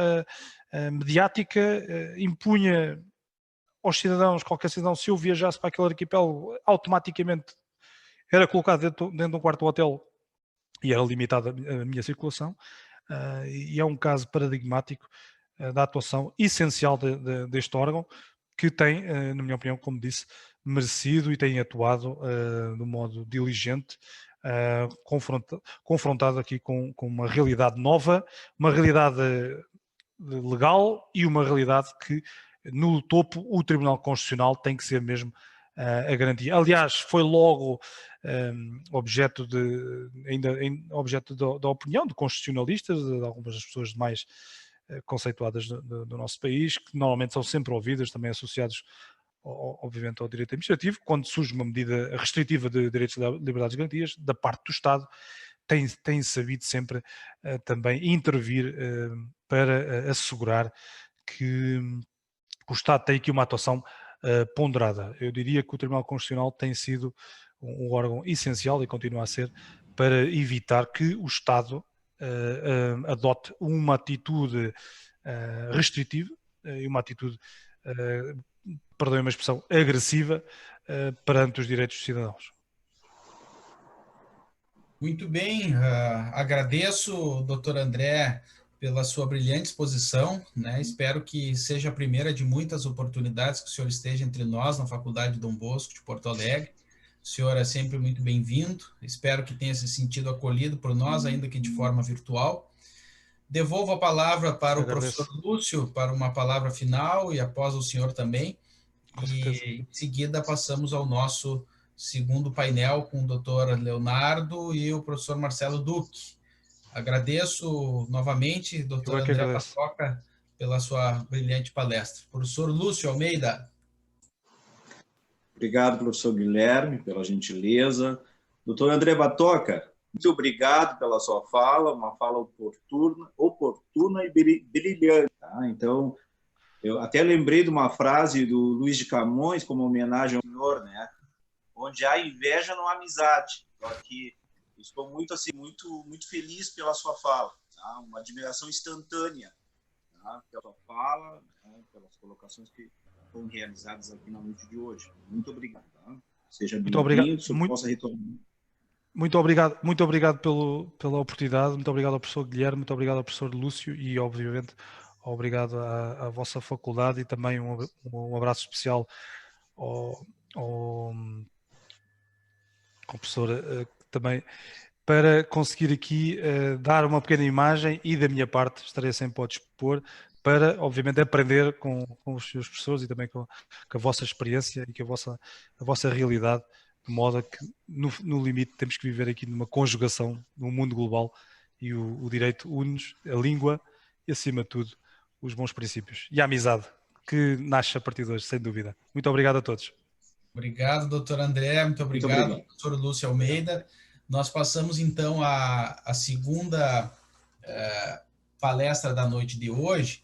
Speaker 3: mediática, impunha aos cidadãos, qualquer cidadão, se eu viajasse para aquele arquipélago, automaticamente era colocado dentro de um quarto de hotel e era limitada a minha circulação, e é um caso paradigmático da atuação essencial deste órgão, que tem, na minha opinião, como disse, merecido e tem atuado de modo diligente, confrontado aqui com uma realidade nova, uma realidade legal e uma realidade que, no topo, o Tribunal Constitucional tem que ser mesmo a garantia. Aliás, foi logo objeto da opinião de constitucionalistas, de algumas das pessoas mais conceituadas do nosso país, que normalmente são sempre ouvidas, também associados, obviamente, ao direito administrativo. Quando surge uma medida restritiva de direitos, liberdades e garantias, da parte do Estado, tem sabido sempre também intervir para assegurar que o Estado tem aqui uma atuação ponderada. Eu diria que o Tribunal Constitucional tem sido um órgão essencial e continua a ser para evitar que o Estado adote uma atitude restritiva e uma atitude, perdoem-me a expressão, agressiva perante os direitos dos cidadãos.
Speaker 1: Muito bem, agradeço, doutor André, pela sua brilhante exposição, né? Espero que seja a primeira de muitas oportunidades que o senhor esteja entre nós na Faculdade Dom Bosco de Porto Alegre. O senhor é sempre muito bem-vindo. Espero que tenha se sentido acolhido por nós, ainda que de forma virtual. Devolvo a palavra para o professor Lúcio, para uma palavra final, e após o senhor também. E em seguida passamos ao nosso segundo painel com o doutor Leonardo e o professor Marcelo Duque. Agradeço novamente, doutor André Batoca, pela sua brilhante palestra. Professor Lúcio Almeida.
Speaker 2: Obrigado, professor Guilherme, pela gentileza. Doutor André Batoca, muito obrigado pela sua fala, uma fala oportuna e brilhante. Tá? Então, eu até lembrei de uma frase do Luiz de Camões, como homenagem ao senhor, né? Onde há inveja, não há amizade. Então, aqui, estou muito feliz pela sua fala, tá? Uma admiração instantânea, tá? Pela sua fala, né? Pelas colocações que foram realizadas aqui na noite de hoje. Muito obrigado. Tá? Seja bem-vindo, possa retornar.
Speaker 3: Muito obrigado pela oportunidade, muito obrigado ao professor Guilherme, muito obrigado ao professor Lúcio e, obviamente, obrigado à vossa faculdade e também um abraço especial ao professor também, para conseguir aqui dar uma pequena imagem e, da minha parte, estarei sempre ao dispor para, obviamente, aprender com os seus professores e também com a vossa experiência e com a vossa realidade, de modo a que, no limite, temos que viver aqui numa conjugação, num mundo global, e o direito une-nos, a língua e, acima de tudo, os bons princípios e a amizade, que nasce a partir de hoje, sem dúvida. Muito obrigado a todos.
Speaker 1: Obrigado, doutor André. Muito obrigado, professor Lúcio Almeida. Nós passamos, então, a segunda palestra da noite de hoje,